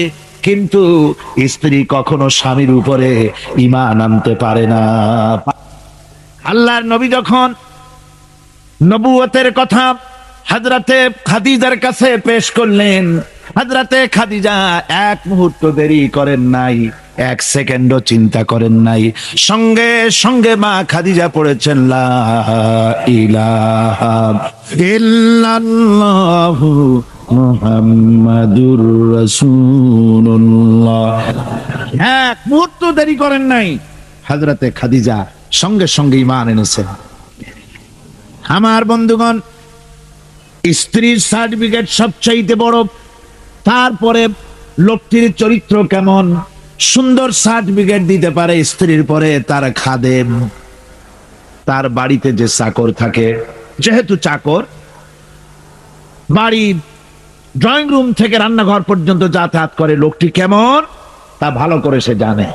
কিন্তু স্ত্রী কখনো স্বামীর উপরে ঈমান আনতে পারে না। আল্লাহর নবী যখন নবুয়তের কথা হযরতে খাদিজার কাছে পেশ করলেন, হযরতে খাদিজা এক মুহূর্ত দেরি করেন নাই, এক সেকেন্ডও চিন্তা করেন নাই, সঙ্গে সঙ্গে মা খাদিজা পড়েছেন লা ইলাহা ইল্লাল্লাহু মুহাম্মাদুর রাসূলুল্লাহ। এক মুহূর্ত দেরি করেন নাই, হযরতে খাদিজা সঙ্গে সঙ্গে ঈমান এনেছেন। আমার বন্ধুগণ, স্ত্রীর সার্টিফিকেট সবচাইতে বড়। তারপরে লোকটির চরিত্র কেমন, সুন্দর সার্টিফিকেট দিতে পারে স্ত্রীর পরে তার খাদেম, তার বাড়িতে যে চাকর থাকে, যেহেতু চাকর বাড়ি ড্রয়িং রুম থেকে রান্নাঘর পর্যন্ত যাতায়াত করে, লোকটি কেমন তা ভালো করে সে জানে।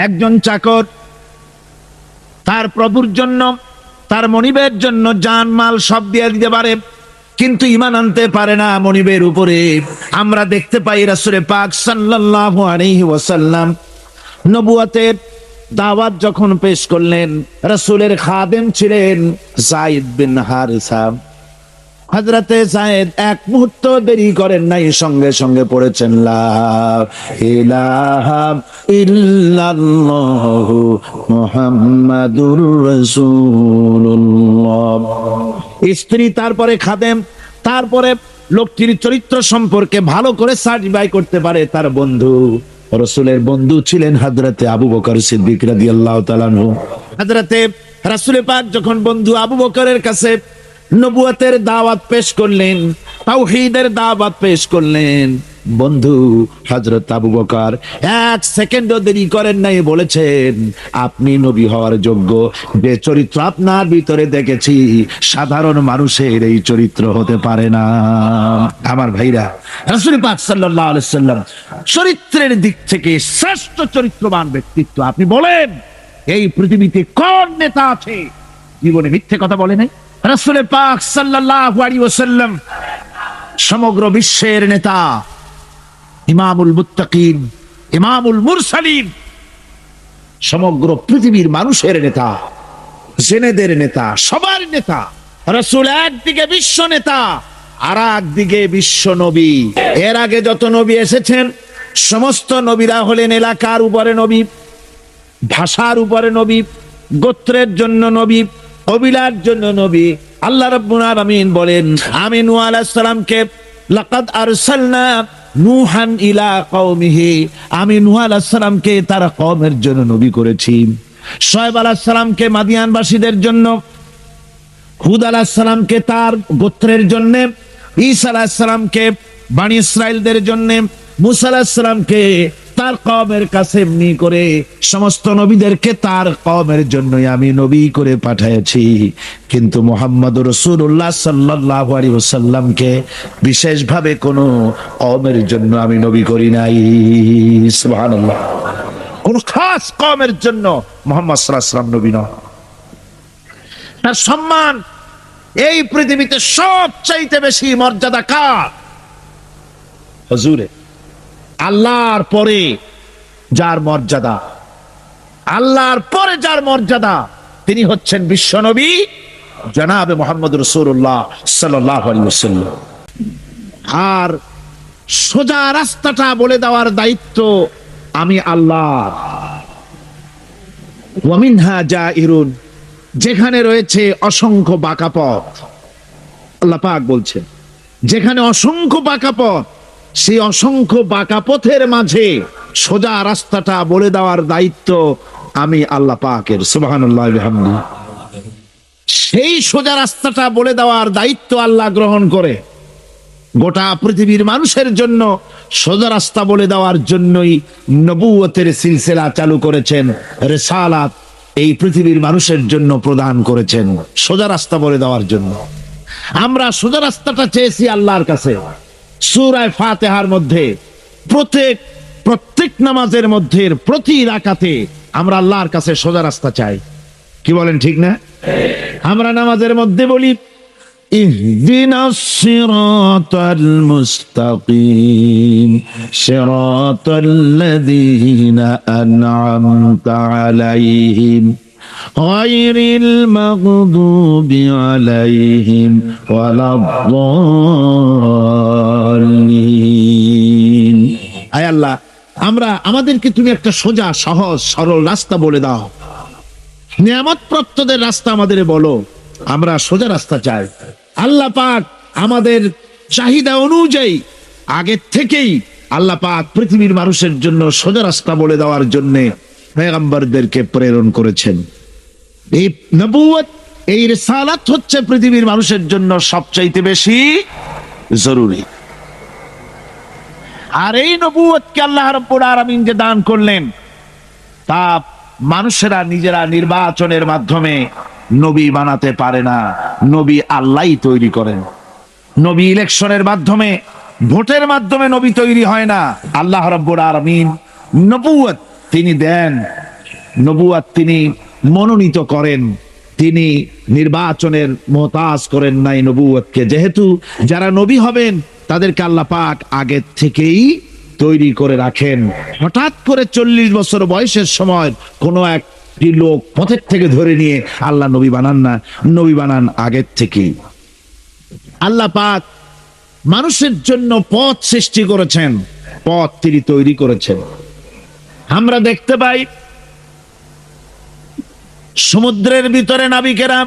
একজন চাকর তার প্রভুর জন্য, তার মনিবের জন্য জান মাল সব দিয়ে দিতে পারে, কিন্তু ঈমান আনতে পারে না মনিবের উপরে। আমরা দেখতে পাই রাসূল পাক সাল্লাল্লাহু আলাইহি ওয়াসাল্লাম নবুয়তের দাওয়াত যখন পেশ করলেন, রাসূলের খাদেম ছিলেন যায়েদ বিন হারিসা। হযরতে যায়েদ এক মুহূর্ত দেরি করেন নাই, সঙ্গে সঙ্গে পড়েছেন লা ইলাহা ইল্লাল্লাহু মুহাম্মাদুর রাসূলুল্লাহ। স্ত্রী, তারপরে খাদেম, তারপরে লোকটির চরিত্র সম্পর্কে ভালো করে সার্টিফাই করতে পারে তার বন্ধু। রাসূলের বন্ধু ছিলেন হযরতে আবু বকর সিদ্দিক রাদিয়াল্লাহু তাআলা আনহু। হযরতে রাসূল পাক যখন বন্ধু আবু বকরের কাছে নবুয়তের দাওয়াত পেশ করলেন, তাওহীদের দাওয়াত পেশ করলেন, বন্ধু হযরত আবু বকর এক সেকেন্ডও দেরি করেন নাই, বলেছেন আপনি নবী হওয়ার যোগ্য। যে চরিত্র আপনার ভিতরে দেখেছি সাধারণ মানুষের এই চরিত্র হতে পারে না। আমার ভাইরা, রাসূল পাক সাল্লাল্লাহু আলাইহি সাল্লাম চরিত্রের দিক থেকে শ্রেষ্ঠ চরিত্রবান ব্যক্তিত্ব। আপনি বলেন এই পৃথিবীতে কোন নেতা আছে জীবনে মিথ্যে কথা বলে নাই? রাসূল পাক সাল্লাল্লাহু আলাইহি ওয়াসাল্লাম সমগ্র বিশ্বের নেতা, ইমামুল মুত্তাকিন, ইমামুল মুরসালিন, সমগ্র পৃথিবীর মানুষের নেতা, জেনেদের নেতা, সবার নেতা। রাসূল একদিকে বিশ্ব নেতা, আর একদিকে বিশ্ব নবী। এর আগে যত নবী এসেছেন সমস্ত নবীরা হলেন এলাকার উপরে নবী, ভাষার উপরে নবী, গোত্রের জন্য নবী, কবিলার জন্য নবী। আল্লাহ রাব্বুল আলামিন বলেন, আমি নূহ আলাইহিস সালামকে লাকাদ আরসালনা নূহান ইলা কওমিহি, আমি নূহ আলাইহিস সালামকে তার কওমের জন্য নবী করেছি। শুআয়ব আলাইহিস সালামকে মাদিয়ানবাসীদের জন্য, হুদ আলাইহিস সালামকে তার গোত্রের জন্য, ঈসা আলাইহিস সালামকে বনি ইসরাইলদের জন্য, মুসা আলাইহিস সালামকে তার কওমের কাছে এমনি করে সমস্ত নবীদেরকে তার কওমের জন্যই আমি নবী করে পাঠিয়েছি। কিন্তু মুহাম্মদুর রাসূলুল্লাহ সাল্লাল্লাহু আলাইহি ওয়াসাল্লামকে বিশেষভাবে কোনো কওমের জন্য আমি নবী করি নাই। সুবহানাল্লাহ। কোন খাস কওমের জন্য মুহাম্মদ সাল্লাল্লাহু আলাইহি ওয়াসাল্লাম নবী নন। তার সম্মান এই পৃথিবীতে সবচাইতে বেশি মর্যাদা কার? হুজুরে। আল্লাহর পরে যার মর্যাদা, আল্লাহর পরে যার মর্যাদা, তিনি হচ্ছেন বিশ্বনবী জনাবে মুহাম্মদ রাসূলুল্লাহ সাল্লাল্লাহু আলাইহি ওয়াসাল্লাম। আর সোজা রাস্তাটা বলে দেওয়ার দায়িত্ব আমি আল্লাহর। ওয়া মিনহা জাইরুন, যেখানে রয়েছে অসংখ্য বাঁকা পথ, আল্লাহ পাক বলছেন যেখানে অসংখ্য বাঁকা পথ, সেই অসংখ্য বাঁকা পথের মাঝে সোজা রাস্তাটা বলে দেওয়ার দায়িত্ব আমি আল্লাহ পাকের। সুবহানাল্লাহি ওয়া বিহামদিহি। সেই সোজা রাস্তাটা বলে দেওয়ার দায়িত্ব আল্লাহ গ্রহণ করে গোটা পৃথিবীর মানুষের জন্য সোজা রাস্তা বলে দেওয়ার জন্যই নবুয়তের সিলসিলা চালু করেছেন, রিসালাত এই পৃথিবীর মানুষের জন্য প্রদান করেছেন সোজা রাস্তা বলে দেওয়ার জন্য। আমরা সোজা রাস্তাটা চেয়েছি আল্লাহর কাছে। সূরা ফাতিহার মধ্যে প্রত্যেক নামাজের মধ্যে প্রতি রাকাতে আমরা আল্লাহর কাছে সোজা রাস্তা চাই। কি বলেন, ঠিক না? আমরা নামাজের মধ্যে বলি ইহদিনাস সিরাতাল মুস্তাকিম সিরাতাল্লাযীনা আন'আমতা আলাইহিম গায়রিল মাগদুবি আলাইহিম ওয়ালাদ-দাল্লিন। আয় আল্লাহ, আমাদেরকে তুমি একটা সোজা সহজ সরল রাস্তা বলে দাও, নিয়ামত প্রাপ্তদের রাস্তা আমাদের বলো। আমরা সোজা রাস্তা চাই। আল্লাহ পাক আমাদের চাহিদা অনুযায়ী আগে থেকেই আল্লাহ পাক পৃথিবীর মানুষের জন্য সোজা রাস্তা বলে দেওয়ার জন্য পয়গম্বরদেরকে প্রেরণ করেছেন। এই নবুয়ত, এই রিসালাত হচ্ছে পৃথিবীর মানুষের জন্য সবচাইতে বেশি জরুরি। আর এই নবুয়তকে আল্লাহ রাব্বুল আলামিন যে দান করলেন, তা মানুষেরা নিজেরা নির্বাচনের মাধ্যমে নবী বানাতে পারে না, নবী আল্লাহই তৈরি করেন। নবী ইলেকশনের মাধ্যমে, ভোটের মাধ্যমে নবী তৈরি হয় না। আল্লাহ রাব্বুল আলামিন নবুয়ত তিনি দেন, নবুয়ত তিনি মনোনীত করেন, তিনি নির্বাচনের মোহতাজ করেন নাই নবুয়তকে। যেহেতু যারা নবী হবেন তাদেরকে আল্লাহ পাক আগে থেকেই তৈরি করে রাখেন। হঠাৎ করে 40 বছর বয়সের সময় কোন একটি লোক পথের থেকে ধরে নিয়ে আল্লাহ নবী বানান না, নবী বানান আগের থেকেই। আল্লাহ পাক মানুষের জন্য পথ সৃষ্টি করেছেন, পথ তিনি তৈরি করেছেন। আমরা দেখতে পাই সমুদ্রের ভিতরে নাবিকেরা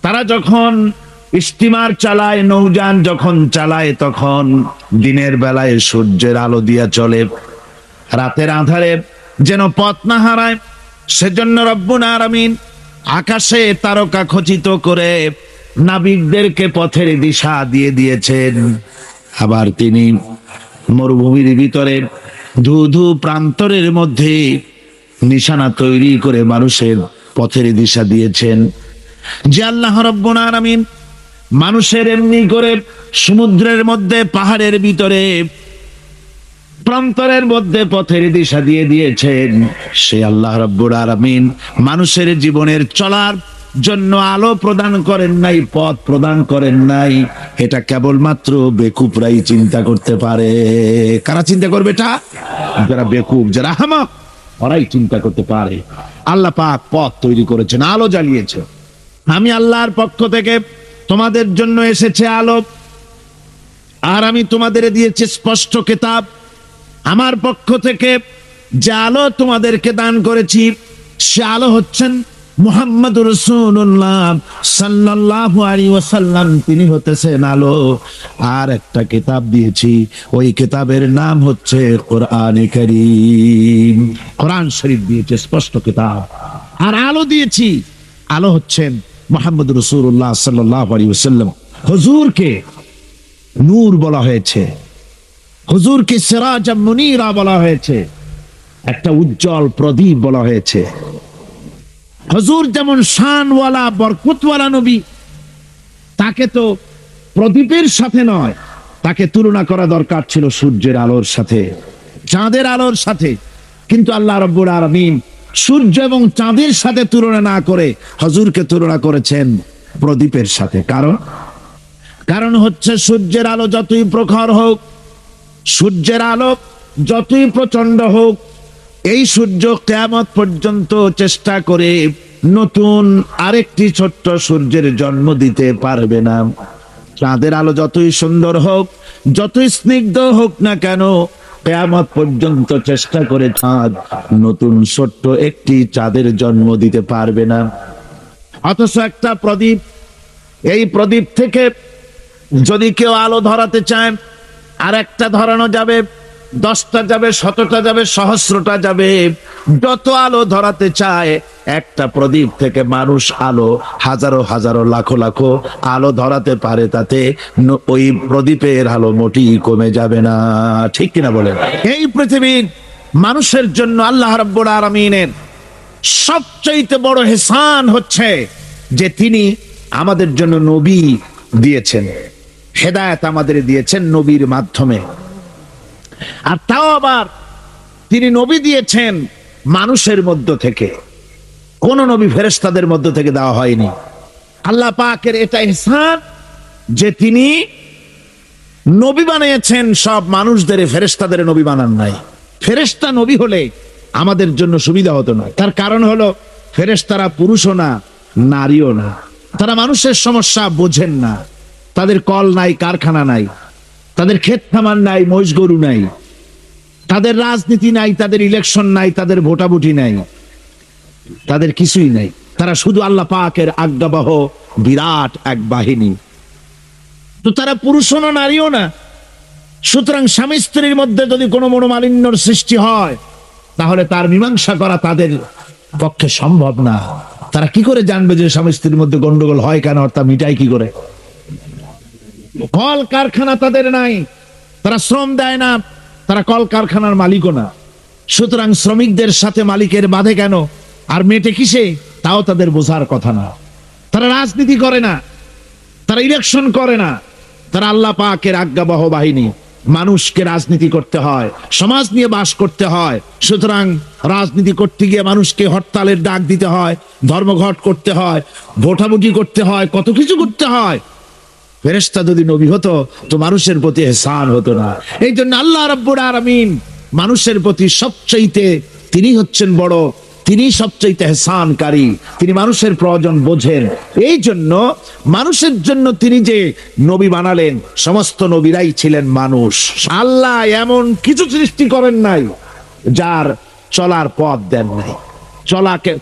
তারা যখন স্টিমার চালায়, নৌযান যখন চালায়, তখন দিনের বেলায় সূর্যের আলো দিয়া চলে, রাতের আধারে যেন পথ না হারায় সেজন্য রব্বুল আলামিন আকাশে তারকা খচিত করে নাবিকদেরকে পথের দিশা দিয়ে দিয়েছেন। আবার তিনি মরুভূমির ভিতরে ধুধু প্রান্তরের মধ্যে নিশানা তৈরি করে মানুষের পথের দিশা দিয়েছেন। যে আল্লাহ রাব্বুল আলামিন মানুষের এমনি করে সমুদ্রের মধ্যে, পাহাড়ের ভিতরে, প্রান্তরের মধ্যে পথের দিশা দিয়ে দিয়েছেন, সে আল্লাহ রাব্বুল আলামিন মানুষের জীবনের চলার জন্য আলো প্রদান করেন নাই, পথ প্রদান করেন নাই। এটা কেবলমাত্র বেকুফরাই চিন্তা করতে পারে। কারা চিন্তা করবে এটা? যারা বেকুফ, যারা হামাক, ওরাই চিন্তা করতে পারে। আল্লাহ পাক পথ তৈরি করেছেন, আলো জ্বালিয়েছে। আমি আল্লাহর পক্ষ থেকে তোমাদের জন্য এসেছে আলো, আর আমি তোমাদের দিয়েছি স্পষ্ট কিতাব। আমার পক্ষ থেকে যে আলো তোমাদেরকে দান করেছি, সে আলো হচ্ছেন মুহাম্মদুর রাসূলুল্লাহ সাল্লাল্লাহু আলাইহি ওয়াসাল্লাম, তিনি হতেছেন আলো। আর একটা কিতাব দিয়েছি, ওই কিতাবের নাম হচ্ছে কোরআনে কারীম। কোরআন শরীফ দিয়েছে, স্পষ্ট কিতাব। আর আলো দিয়েছি, আলো হচ্ছেন মুহাম্মদুর রাসূলুল্লাহ সাল্লাল্লাহু আলাইহি ওয়াসাল্লাম। হুজুরকে নূর বলা হয়েছে, হুজুরকে সিরাজাম মুনীরা বলা হয়েছে, একটা উজ্জ্বল প্রদীপ বলা হয়েছে। হুজুর যেমন শানওয়ালা বরকতওয়ালা নবী, তাকে তো প্রদীপের সাথে নয়, তাকে তুলনা করা দরকার ছিল সূর্যের আলোর সাথে, চাঁদের আলোর সাথে। কিন্তু আল্লাহ রাব্বুল আলামিন সূর্য এবং চাঁদের সাথে তুলনা না করে হুজুরকে তুলনা করেছেন প্রদীপের সাথে। কারণ হচ্ছে সূর্যের আলো যতই প্রখর হোক, সূর্যের আলো যতই প্রচন্ড হোক, এই সূর্য কিয়ামত পর্যন্ত চেষ্টা করে নতুন আরেকটি ছোট্ট সূর্যের জন্ম দিতে পারবে না। চাঁদের আলো যতই সুন্দর হোক, যতই স্নিগ্ধ হোক না কেন, কিয়ামত পর্যন্ত চেষ্টা করে চাঁদ নতুন ছোট্ট একটি চাঁদের জন্ম দিতে পারবে না। অথচ একটা প্রদীপ, এই প্রদীপ থেকে যদি কেউ আলো ধরাতে চায়, আর একটা ধরানো যাবে, 10টা যাবে, 100টা যাবে, সহস্রটা যাবে। যত আলো ধরাতে চায়, একটা প্রদীপ থেকে মানুষ আলো হাজারো হাজারো লাখো লাখো আলো ধরাতে পারে, তাতে ওই প্রদীপের আলো মোটেই কমে যাবে না। ঠিক কিনা বলেন? এই পৃথিবীর মানুষের জন্য আল্লাহ রাব্বুল আলামিনের সবচেয়ে বড় ইহসান হচ্ছে যে তিনি আমাদের জন্য নবী দিয়েছেন, হেদায়েত আমাদের দিয়েছেন নবীর মাধ্যমে। আর তাও আবার তিনি নবী দিয়েছেন মানুষের মধ্য থেকে, কোন নবী ফেরেশতাদের মধ্য থেকে দেওয়া হয়নি। আল্লাহ পাকের এটা ইহসান যে তিনি নবী বানিয়েছেন সব মানুষদের, ফেরেশতাদের নবী বানান নাই। ফেরেশতা নবী হলে আমাদের জন্য সুবিধা হতো না। তার কারণ হলো ফেরেশতারা পুরুষও না, নারীও না। তারা মানুষের সমস্যা বোঝেন না। তাদের কল নাই, কারখানা নাই, তাদের ক্ষেত খামার নাই, মহিষ গরু নাই, তাদের রাজনীতি নাই, তাদের ইলেকশন নাই, তাদের ভোটাভুটি নাই, তাদের কিছুই নাই। তারা শুধু আল্লাহ পাকের আজ্ঞাবহ বিরাট এক বাহিনী। তো তারা পুরুষও না, নারীও না। সুতরাং স্বামী স্ত্রীর মধ্যে যদি কোনো মনোমালিন্যর সৃষ্টি হয়, তাহলে তার মীমাংসা করা তাদের পক্ষে সম্ভব না। তারা কি করে জানবে যে স্বামী স্ত্রীর মধ্যে গন্ডগোল হয় কেন, তা মিটাই কি করে? কল কারখানা তাদের নাই, তারা শ্রম দেয় না, তারা কল কারখানার মালিকও না। সুতরাং শ্রমিকদের সাথে মালিকের বাধে কেন, আর মেটে কিসে, তাও তাদের বোঝার কথা না। তারা রাজনীতি করে না, তারা ইলেকশন করে না, তারা আল্লাহ পাকের আজ্ঞাবহ বাহিনী। মানুষকে রাজনীতি করতে হয়, সমাজ নিয়ে বাস করতে হয়। সুতরাং রাজনীতি করতে গিয়ে মানুষকে হরতালের ডাক দিতে হয়, ধর্মঘট করতে হয়, ভোটাভুটি করতে হয়, কত কিছু করতে হয়। ফেরেশতা যদি নবী হতো তো মানুষের প্রতি ইহসান হতো না। এই জন্য আল্লাহ রাব্বুল আলামিন মানুষের প্রতি সবচাইতে তিনি হচ্ছেন বড়, তিনি সবচাইতে ইহসানকারী, তিনি মানুষের প্রয়োজন বোঝেন। এই জন্য মানুষের জন্য তিনি যে নবী বানালেন, সমস্ত নবীরাই ছিলেন মানুষ। আল্লাহ এমন কিছু সৃষ্টি করেন নাই যার চলার পথ দেন নাই,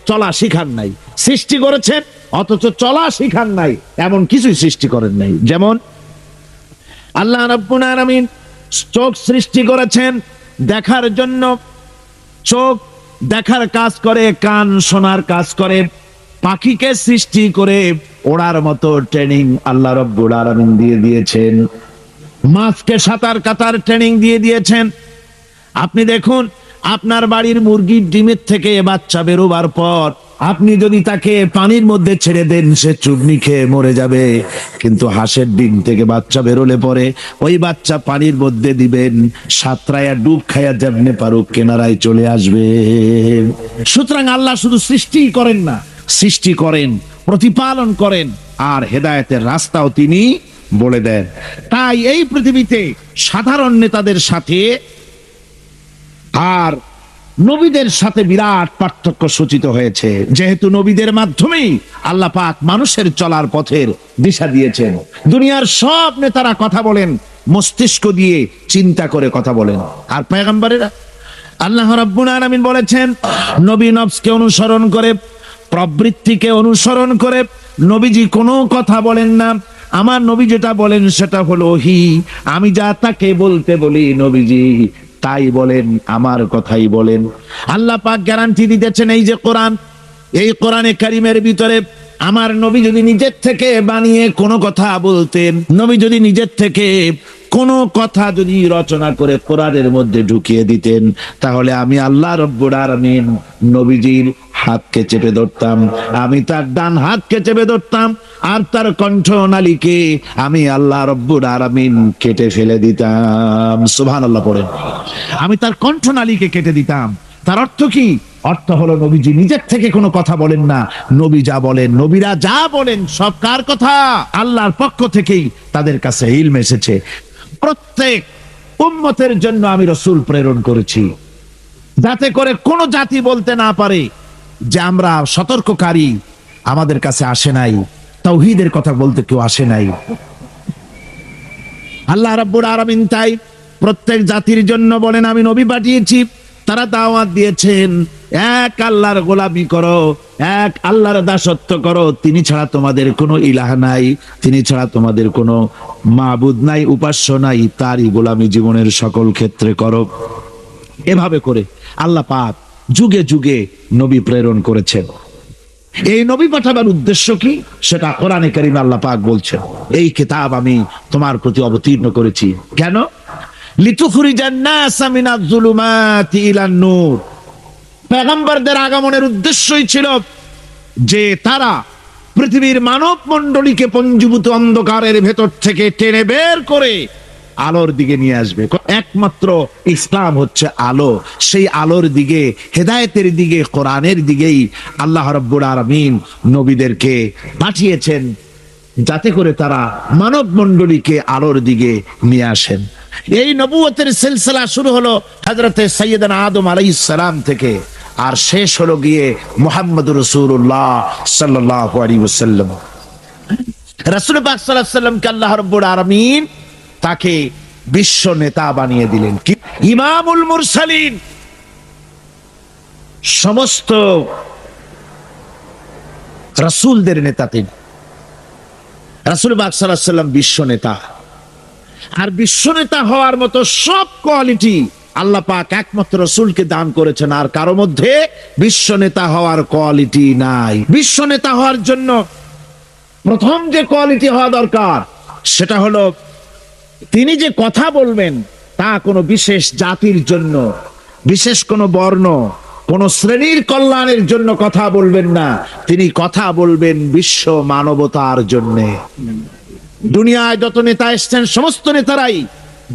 চলা শিখান নাই। সৃষ্টি করেছেন অথচ চলা শিখান নাই, এমন কিছুই সৃষ্টি করেন নাই। যেমন আল্লাহ রাব্বুল আলামিন চোখ সৃষ্টি করেছেন দেখার জন্য, চোখ দেখার কাজ করে, কান শোনার কাজ করে। পাখিকে সৃষ্টি করে ওড়ার মতো ট্রেনিং আল্লাহ রাব্বুল আলামিন দিয়ে দিয়েছেন। মাছকে সাঁতার কাটার ট্রেনিং দিয়ে দিয়েছেন। আপনি দেখুন, আপনার বাড়ির মুরগির ডিমের থেকে বাচ্চা বেরোবার পর আপনি যদি তাকে পানির মধ্যে ছেড়ে দেন, সে চুবনি খেয়ে মরে যাবে। কিন্তু হাঁসের ডিম থেকে বাচ্চা বেরোলে পরে ওই বাচ্চা পানির মধ্যে দিবেন, সাঁতরায়া ডুব খাইয়া যেমনে পারুক কেনারায় চলে আসবে। সুতরাং আল্লাহ শুধু সৃষ্টি করেন না, সৃষ্টি করেন, প্রতিপালন করেন, আর হেদায়েতের রাস্তাও তিনি বলে দেন। তাই এই পৃথিবীতে সাধারণ নেতাদের সাথে আর নবীদের সাথে বিরাট পার্থক্য সূচিত হয়েছে, যেহেতু নবীদের মাধ্যমেই আল্লাহ পাক মানুষের চলার পথের দিশা দিয়েছেন। দুনিয়ার সব নেতারা কথা বলেন মস্তিষ্ক দিয়ে, চিন্তা করে কথা বলেন। আর পয়গম্বরেরা, আল্লাহ রাব্বুল আলামিন বলেছেন, নবী নফসকে অনুসরণ করে, প্রবৃত্তিকে অনুসরণ করে নবীজি কোনো কথা বলেন না। আমার নবী যেটা বলেন সেটা হলো ওহী। আমি যা তাকে বলতে বলি নবীজি তাই বলেন, আমার কথাই বলেন। আল্লাহ পাক গ্যারান্টি দিতেছেন, এই যে কোরআন, এই কোরআনে কারিমের ভিতরে আমার নবী যদি নিজের থেকে বানিয়ে কোনো কথা বলতেন, নবী যদি নিজের থেকে কোনো কথা যদি রচনা করে কোরআনের মধ্যে ঢুকিয়ে দিতেন, তাহলে আমি আল্লাহ রাব্বুল আলামিন নবীজির হাতকে চেপে ধরতাম, আমি তার ডান হাতকে চেপে ধরতাম, আর তার কণ্ঠনালীকে আমি আল্লাহ রাব্বুল আলামিন কেটে ফেলে দিতাম। সুবহানাল্লাহ পড়েন। আমি তার কণ্ঠনালীকে কেটে দিতাম। তার অর্থ কি? অর্থ হলো নবীজি নিজের থেকে কোনো কথা বলেন না। নবী যা বলেন, নবীরা যা বলেন, সব কার কথা? আল্লাহর পক্ষ থেকেই তাদের কাছে ইলম এসেছে। প্রত্যেক উম্মতের জন্য আমি রাসূল প্রেরণ করেছি, যাতে করে কোন জাতি বলতে না পারে যে আমরা সতর্ককারী আমাদের কাছে আসে নাই, তাওহীদের কথা বলতে কেউ আসে নাই। আল্লাহ রাব্বুল আলামিন তাই প্রত্যেক জাতির জন্য বলেন আমি নবী পাঠিয়েছি। তারা দাওয়াত দিয়েছেন এক আল্লাহর গোলামি করো, এক আল্লাহর দাসত্ব করো, তিনি ছাড়া তোমাদের কোনো ইলাহ নাই, তিনি ছাড়া তোমাদের কোনো মাবুদ নাই, উপাস্য নাই, তারই গোলামি জীবনের সকল ক্ষেত্রে করো। এভাবে করে আল্লাহ পাক যুগে যুগে নবী প্রেরণ করেছেন। এই নবী পাঠাবার উদ্দেশ্য কি সেটা কোরআনে কারীমে আল্লাহ পাক বলছেন, এই কিতাব আমি তোমার প্রতি অবতীর্ণ করেছি কেন? লিতুখরিজান নাসা মিনাজ যুলুমাতি ইলান নূর। পয়গম্বরদের আগমনের উদ্দেশ্যই ছিল যে তারা পৃথিবীর মানব মণ্ডলীকে পঞ্জীভূত অন্ধকারের ভেতর থেকে টেনে বের করে আলোর দিকে নিয়ে আসবে। একমাত্র ইসলাম হচ্ছে আলো, সেই আলোর দিকে, হেদায়েতের দিকে, কোরআনের দিকেই আল্লাহ রাব্বুল আলামিন নবীদেরকে পাঠিয়েছেন, যাতে করে তারা মানব মণ্ডলীকে আলোর দিকে নিয়ে আসেন। এই নবুয়তের সিলসিলা শুরু হলো হযরতে সাইয়েদনা আদম আলাইহিস সালাম থেকে, আর শেষ হলো গিয়ে মুহাম্মদুর রাসূলুল্লাহ সাল্লাল্লাহু আলাইহি ওয়াসাল্লাম। রাসূল পাক সাল্লাল্লাহু আলাইহি ওয়াসাল্লামকে আল্লাহ রাব্বুল আলামিন তাকে বিশ্ব নেতা বানিয়ে দিলেন, কি ইমামুল মুরসালিন, সমস্ত রাসূলদের নেতা তিনি। রাসূল পাক সাল্লাল্লাহু আলাইহি ওয়াসাল্লাম বিশ্ব নেতা, আর বিশ্ব নেতা হওয়ার মতো সব কোয়ালিটি আল্লাহ পাক একমাত্র রাসূলকে দান করেছেন, আর কারো মধ্যে বিশ্ব নেতা হওয়ার কোয়ালিটি নাই। বিশ্ব নেতা হওয়ার জন্য প্রথম যে কোয়ালিটি হওয়া দরকার সেটা হলো তিনি যে কথা বলবেন তা কোনো বিশেষ জাতির জন্য, বিশেষ কোনো বর্ণ, কোন শ্রেণীর কল্যাণের জন্য কথা বলবেন না, তিনি কথা বলবেন বিশ্ব মানবতার জন্যে। দুনিয়ায় যত নেতা এসছেন সমস্ত নেতারাই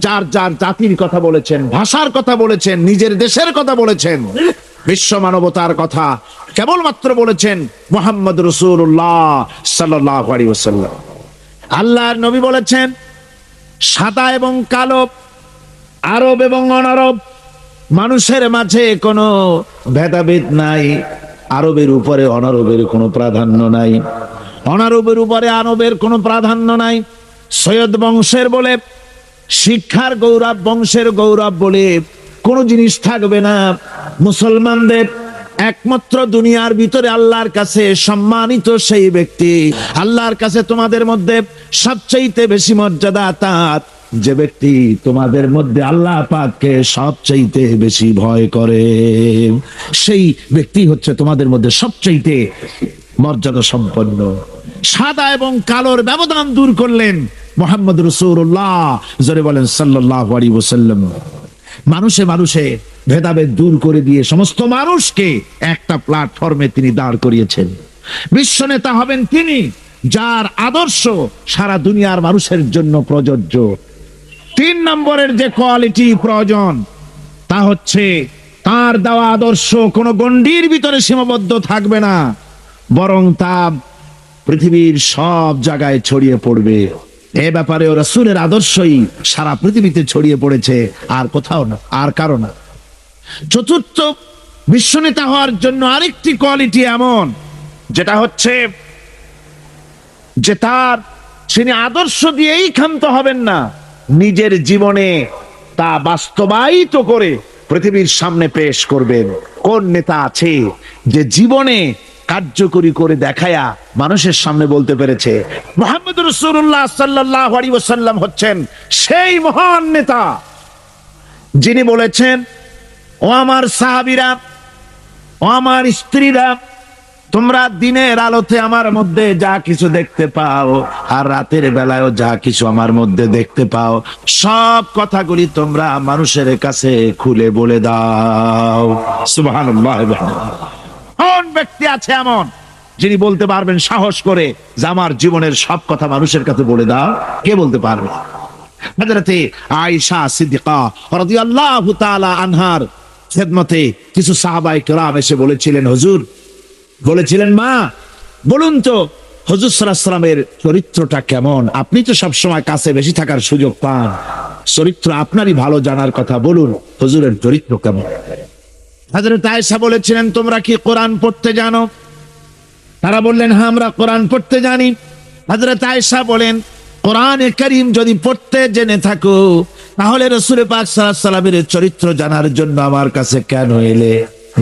যার যার জাতির কথা বলেছেন, ভাষার কথা বলেছেন, নিজের দেশের কথা বলেছেন, বিশ্ব মানবতার কথা কেবলমাত্র বলেছেন মুহাম্মদ রাসূলুল্লাহ সাল্লাল্লাহু আলাইহি ওয়াসাল্লাম। আল্লাহর নবী বলেছেন সাদা এবং কালো, আরব এবং অনারব, মানুষের মাঝে কোনো ভেদাভেদ নাই। আরবের উপরে অনারবের কোনো প্রাধান্য নাই, অনারবের উপরে আরবের কোনো প্রাধান্য নাই। সৈয়দ বংশের বলে, শিক্ষার গৌরব, বংশের গৌরব বলে কোনো জিনিস থাকবে না। মুসলমানদের একমাত্র দুনিয়ার ভিতরে আল্লাহর কাছে সম্মানিত সেই ব্যক্তি, আল্লাহর কাছে তোমাদের মধ্যে সবচাইতে বেশি মর্যাদা তার যে ব্যক্তি তোমাদের মধ্যে আল্লাহ পাককে সবচাইতে বেশি ভয় করে, সেই ব্যক্তি হচ্ছে তোমাদের মধ্যে সবচাইতে মর্যাদা সম্পন্ন। সাদা এবং কালোর ব্যবধান দূর করলেন মুহাম্মদ রাসূলুল্লাহ, জোরে বলেন সাল্লাল্লাহু আলাইহি ওয়াসাল্লাম। মানুষে মানুষে ভেদাভেদ দূর করে দিয়ে সমস্ত মানুষকে একটা প্ল্যাটফর্মে তিনি দাঁড় করিয়েছেন। বিশ্ব নেতা হবেন তিনি যার আদর্শ সারা দুনিয়ার মানুষের জন্য প্রযোজ্য। 3 নম্বরের যে কোয়ালিটি প্রয়োজন তা হচ্ছে তার দেওয়া আদর্শ কোনো গণ্ডির ভিতরে সীমাবদ্ধ থাকবে না, বরং তা পৃথিবীর সব জায়গায় ছড়িয়ে পড়বে। এ ব্যাপারে রাসূলের আদর্শই সারা পৃথিবীতে ছড়িয়ে পড়েছে, আর কোথাও না, আর কারো না। চতুর্থ, বিশ্বনেতা হওয়ার জন্য আরেকটি কোয়ালিটি এমন, যেটা হচ্ছে যে তিনি আদর্শ দিয়েই ক্ষান্ত হবেন না, নিজের জীবনে তা বাস্তবায়িত করে পৃথিবীর সামনে পেশ করবেন। কোন নেতা আছে যে জীবনে কার্যকরী করে দেখায়া মানুষের সামনে বলতে পেরেছে? মুহাম্মদ রাসূলুল্লাহ সাল্লাল্লাহু আলাইহি ওয়াসাল্লাম হচ্ছেন সেই মহান নেতা যিনি বলেছেন, ও আমার সাহাবীরা, ও আমার স্ত্রীরা, তোমরা দিনের আলোতে আমার মধ্যে যা কিছু দেখতে পাও আর রাতের বেলায়ও যা কিছু আমার মধ্যে দেখতে পাও, সব কথাগুলি তোমরা মানুষের কাছে খুলে বলে দাও। সুবহানাল্লাহ। কোন ব্যক্তি আছে এমন যিনি বলতে পারবেন সাহস করে যে আমার জীবনের সব কথা মানুষের কাছে বলে দাও? কে বলতে পারবে? হযরতে আয়েশা সিদ্দিকা রাদিয়াল্লাহু তাআলা আনহার খেদমতে কিছু সাহাবায়ে কেরাম এসে বলেছিলেন, হুজুর, বলেছিলেন মা বলুন তো হুজুর সাল্লাল্লাহু আলাইহি ওয়াসাল্লামের চরিত্রটা কেমন? আপনি তো সব সময় কাছে বেশি থাকার সুযোগ পান, চরিত্র আপনারই ভালো জানার কথা, বলুন হুজুরের চরিত্র কেমন। হযরত আয়েশা বলেছিলেন, তোমরা কি কোরআন পড়তে জানো? তারা বললেন, হ্যাঁ আমরা কোরআন পড়তে জানি। হযরত আয়েশা বলেন, কোরআনে কারীম যদি পড়তে জেনে থাকো তাহলে রাসূল পাক সাল্লাল্লাহু আলাইহি ওয়াসাল্লামের চরিত্র জানার জন্য আমার কাছে কেন এলে?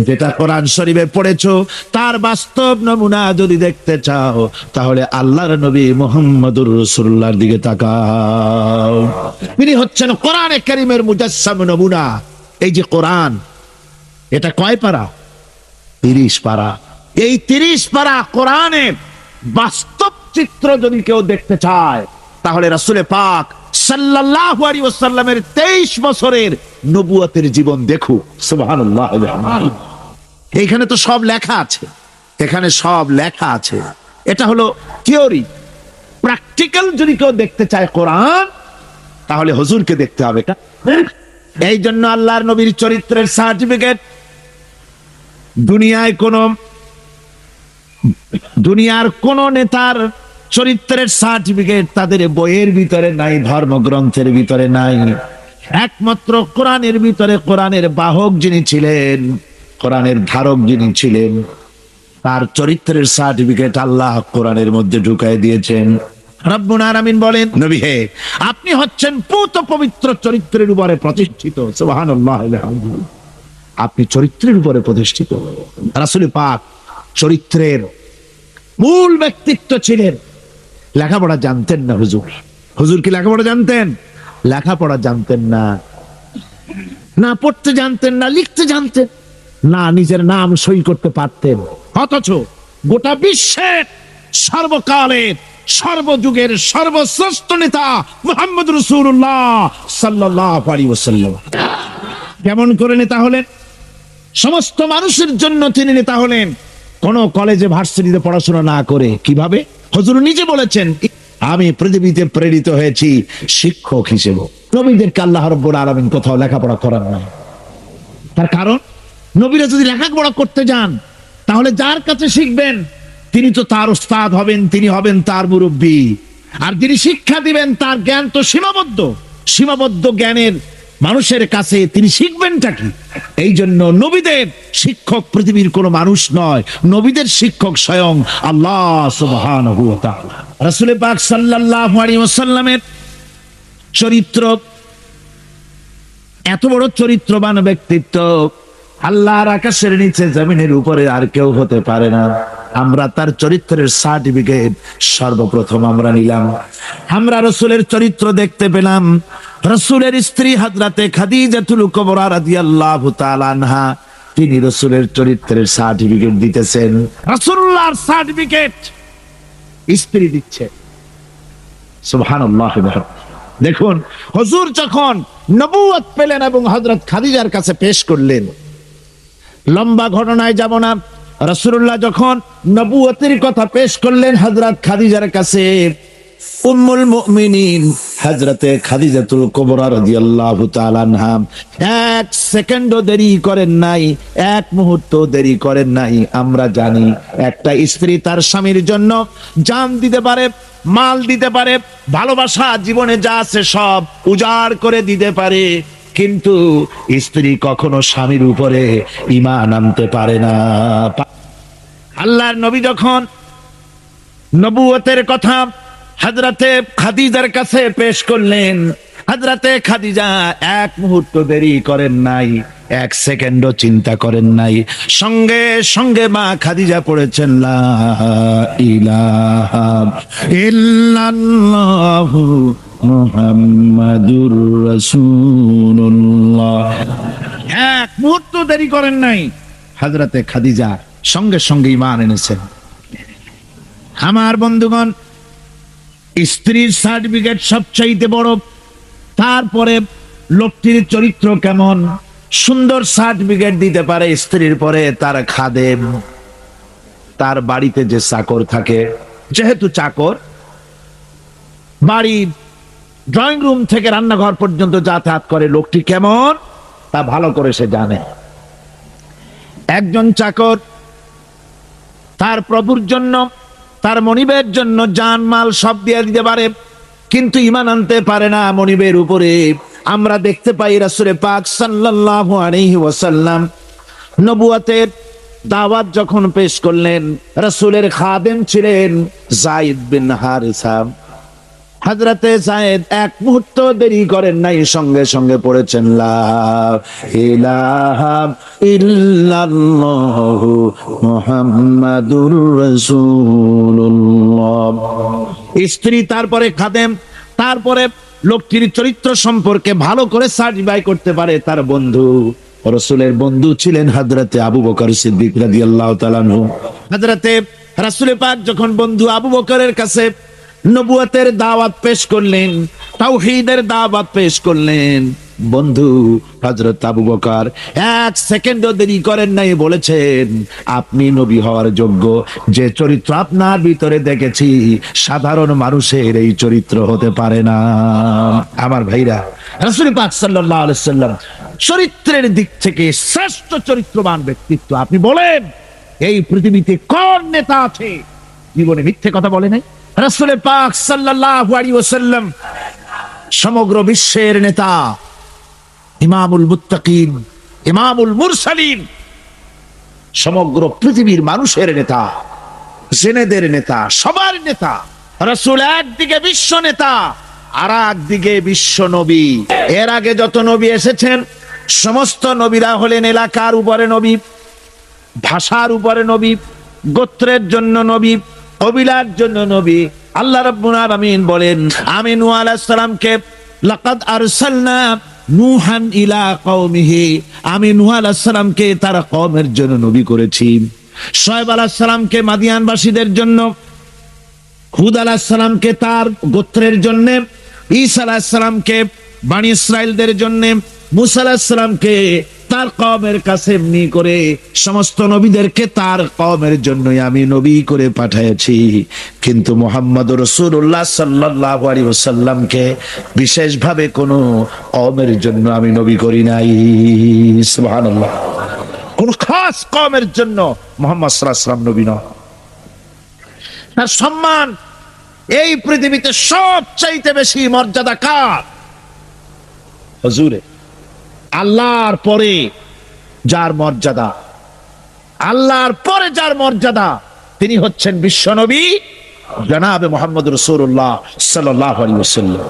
যেটা কোরআন শরীফে পড়েছো তার বাস্তব নমুনা যদি দেখতে চাও তাহলে আল্লাহর নবী মুহাম্মদুর রাসূলুল্লাহর দিকে তাকাও। তিনি হচ্ছেন কোরআনে কারীমের মুজাসসাম নমুনা। এই যে কোরআন, এটা কয় পারা? 30 পারা। এই 30 পারা কোরআনের বাস্তব চিত্র যদি কেউ দেখতে চায় তাহলে রাসূল পাক সাল্লাল্লাহু আলাইহি ওয়াসাল্লামের 23 বছরের নবুয়তের জীবন দেখুক। সুবহানাল্লাহ। এইখানে তো সব লেখা আছে, এখানে সব লেখা আছে। এটা হলো থিওরি। প্র্যাকটিক্যাল যদি কেউ দেখতে চায় কোরআন তাহলে হুজুরকে দেখতে হবে। এই জন্য আল্লাহর নবীর চরিত্রের সার্টিফিকেট দুনিয়ার কোন নেতার চরিত্রের সার্টিফিকেট তাদের বইয়ের ভিতরে নাই, ধর্মগ্রন্থের ভিতরে নাই। একমাত্র কোরআনের ভিতরে কোরআনের বাহক যিনি ছিলেন, কোরআনের ধারক যিনি ছিলেন, তার চরিত্রের সার্টিফিকেট আল্লাহ কোরআনের মধ্যে ঢুকাই দিয়েছেন। রব্বুল আলামিন বলেন, নবী হে, আপনি হচ্ছেন পূত পবিত্র চরিত্রের উপরে প্রতিষ্ঠিত। সুবহানাল্লাহ। আপনি চরিত্রের উপরে প্রতিষ্ঠিত। রাসূল পাক চরিত্রের মূল ব্যক্তিত্ব ছিলেন। লেখাপড়া জানতেন না হুজুর। হুজুর কি লেখাপড়া জানতেন? লেখাপড়া জানতেন না, না পড়তে জানতেন, না লিখতে জানতেন, না নিজের নাম সই করতে পারতেন। অথচ গোটা বিশ্বের সর্বকালের সর্বযুগের সর্বশ্রেষ্ঠ নেতা মুহাম্মদ রাসূলুল্লাহ সাল্লাল্লাহু আলাইহি ওয়াসাল্লাম কেমন করে নেতা হলেন? সমস্ত মানুষের জন্য তিনি নেতা হলেন, কোন কলেজে ভার্সিটিতে পড়াশোনা না করে। কিভাবে? হুজুর নিজে বলেছেন, আমি পৃথিবীতে প্রেরিত হয়েছি শিক্ষক হিসেবে। নবীদেরকে আল্লাহ রাব্বুল আলামিন কোথাও লেখাপড়া করান না। তার কারণ, নবীরা যদি লেখাপড়া করতে যান তাহলে যার কাছে শিখবেন তিনি তো তার উস্তাদ হবেন, তিনি হবেন তার মুরব্বী। আর যিনি শিক্ষা দিবেন তার জ্ঞান তো সীমাবদ্ধ জ্ঞানের মানুষের কাছে তিনি শিখবেনটা কি? এই জন্য নবীদের শিক্ষক পৃথিবীর কোনো মানুষ নয়, নবীদের শিক্ষক স্বয়ং আল্লাহ সুবহানাহু ওয়া তাআলা। রাসূল পাক সাল্লাল্লাহু আলাইহি ওয়াসাল্লামের চরিত্র এত বড় চরিত্রবান ব্যক্তিত্ব, আল্লাহর আকাশের নিচে জমিনের উপরে আর কেউ হতে পারে না। আমরা তার চরিত্রের সার্টিফিকেট সর্বপ্রথম আমরা নিলাম। আমরা রাসূলের চরিত্র দেখতে পেলাম। রাসূলের স্ত্রী হযরতে খাদিজাতুল কুবরা রাদিয়াল্লাহু তাআলা আনহা, তিনি রাসূলের চরিত্রের সার্টিফিকেট দিতেছেন। রাসূলুল্লাহর সার্টিফিকেট স্ত্রী দিচ্ছে। সুবহানাল্লাহ। দেখুন, হুজুর যখন নবুয়ত পেলেন এবং হযরত খাদিজার কাছে পেশ করলেন, লম্বা ঘটনায় যাব না। রাসূলুল্লাহ যখন নবুয়তের কথা পেশ করলেন হযরত খাদিজার কাছে, উম্মুল মুমিনিন হযরতে খাদিজাতুল কুবরা রাদিয়াল্লাহু তাআলা আনহা এক সেকেন্ডও দেরি করেন নাই, এক মুহূর্ত দেরি করেন নাই। আমরা জানি একটা স্ত্রী তার স্বামীর জন্য জান দিতে পারে, মাল দিতে পারে, ভালোবাসা জীবনে যা আছে সব উজাড় করে দিতে পারে, কিন্তু স্ত্রী কখনো স্বামীর উপরে ঈমান আনতে পারে না। আল্লাহর নবী যখন নবুয়তের কথা হযরতে খাদিজার কাছে পেশ করলেন, হযরতে খাদিজা এক মুহূর্ত দেরি করেন নাই, এক সেকেন্ডও চিন্তা করেন নাই, সঙ্গে সঙ্গে মা খাদিজা পড়েছেন লা ইলাহা ইল্লাল্লাহু মুহাম্মাদুর রাসূলুল্লাহ। এক মুহূর্ত দেরি করেন নাই, হযরতে খাদিজা সঙ্গে সঙ্গে ঈমান এনেছেন। আমার বন্ধুগণ, স্ত্রীর সার্টিফিকেট সবচাইতে বড়। তারপরে লোকটির চরিত্র কেমন, সুন্দর সার্টিফিকেট দিতে পারে স্ত্রীর পরে তার খাদেম, তার বাড়িতে যে চাকর থাকে, যেহেতু চাকর বাড়ি ড্রয়িং রুম থেকে রান্নাঘর পর্যন্ত যাতায়াত করে, লোকটি কেমন তা ভালো করে সে জানে। একজন চাকর তার প্রভুর জন্য, তার মনিবের জন্য জান মাল সব দিয়ে দিতে পারে, কিন্তু ঈমান আনতে পারে না মনিবের উপরে। আমরা দেখতে পাই রাসূল পাক সাল্লাল্লাহু আলাইহি ওয়াসাল্লাম নবুয়তের দাওয়াত যখন পেশ করলেন, রাসূলের খাদেম ছিলেন যায়েদ বিন হারিসা। হযরতে যায়েদ এক মুহূর্ত দেরি করেন নাই, সঙ্গে সঙ্গে পড়েছেন লা ইলাহা ইল্লাল্লাহু মুহাম্মাদুর রাসূলুল্লাহ। স্ত্রী, তারপরে খাদেম, তারপরে লোকটির চরিত্র সম্পর্কে ভালো করে সার্টিফাই করতে পারে তার বন্ধু। রাসূলের বন্ধু ছিলেন হযরতে আবু বকর সিদ্দিক রাদিয়াল্লাহু তাআলা আনহু। হযরতে রাসূল পাক যখন বন্ধু আবু বকরের কাছে নবুয়তের দাওয়াত পেশ করলেন, তাওহীদের দাওয়াত পেশ করলেন, বন্ধু হযরত আবু বকর এক সেকেন্ডও দেরি করেন নাই, বলেছেন আপনি নবী হওয়ার যোগ্য। যে চরিত্র আপনার ভিতরে দেখেছি সাধারণ মানুষের এই চরিত্র হতে পারে না। আমার ভাইরা, রাসূল পাক সাল্লাল্লাহু আলাইহি সাল্লাম চরিত্রের দিক থেকে শ্রেষ্ঠ চরিত্রবান ব্যক্তিত্ব। আপনি বলেন এই পৃথিবীতে কোন নেতা আছে জীবনে মিথ্যে কথা বলে নাই? রাসূল পাক সাল্লাল্লাহু আলাইহি ওয়াসাল্লাম সমগ্র বিশ্বের নেতা, ইমামুল মুত্তাকিন, ইমামুল মুরসালিন, সমগ্র পৃথিবীর মানুষের নেতা, জেনেদের নেতা, সবার নেতা। রাসূল একদিকে বিশ্ব নেতা, আর একদিকে বিশ্ব নবী। এর আগে যত নবী এসেছেন সমস্ত নবীরা হলেন এলাকার উপরে নবী, ভাষার উপরে নবী, গোত্রের জন্য নবী, কবিলার জন্য নবী। আল্লাহ রাব্বুল আলামিন বলেন, আমি নূহ আলাইহিস সালামকে লাকাদ আরসালনা নূহান ইলা কওমিহি, আমি নূহ আলাইহিস সালামকে তার কওমের জন্য নবী করেছি। শুআয়ব আলাইহিস সালামকে মাদিয়ানবাসীদের জন্য, হুদ আলাইহিস সালামকে তার গোত্রের জন্য, ঈসা আলাইহিস সালামকে বনি ইসরাইলদের জন্য, মুসা আলাইহিস সালামকে তার কওমের কাছে এমনি করে সমস্ত নবীদেরকে তার কওমের জন্যই আমি নবী করে পাঠিয়েছি। কিন্তু মুহাম্মদুর রাসূলুল্লাহ সাল্লাল্লাহু আলাইহি ওয়াসাল্লামকে বিশেষভাবে কোনো কওমের জন্য আমি নবী করি নাই। সুবহানাল্লাহ। কোন খাস কওমের জন্য মুহাম্মদ সাল্লাল্লাহু আলাইহি ওয়াসাল্লাম নবী নয়। তার সম্মান এই পৃথিবীতে সবচাইতে বেশি মর্যাদা কার? হুজুরে। আল্লাহর পরে যার মর্যাদা, আল্লাহর পরে যার মর্যাদা, তিনি হচ্ছেন বিশ্বনবী জনাবে মুহাম্মদ রাসূলুল্লাহ সাল্লাল্লাহু আলাইহি ওয়াসাল্লাম।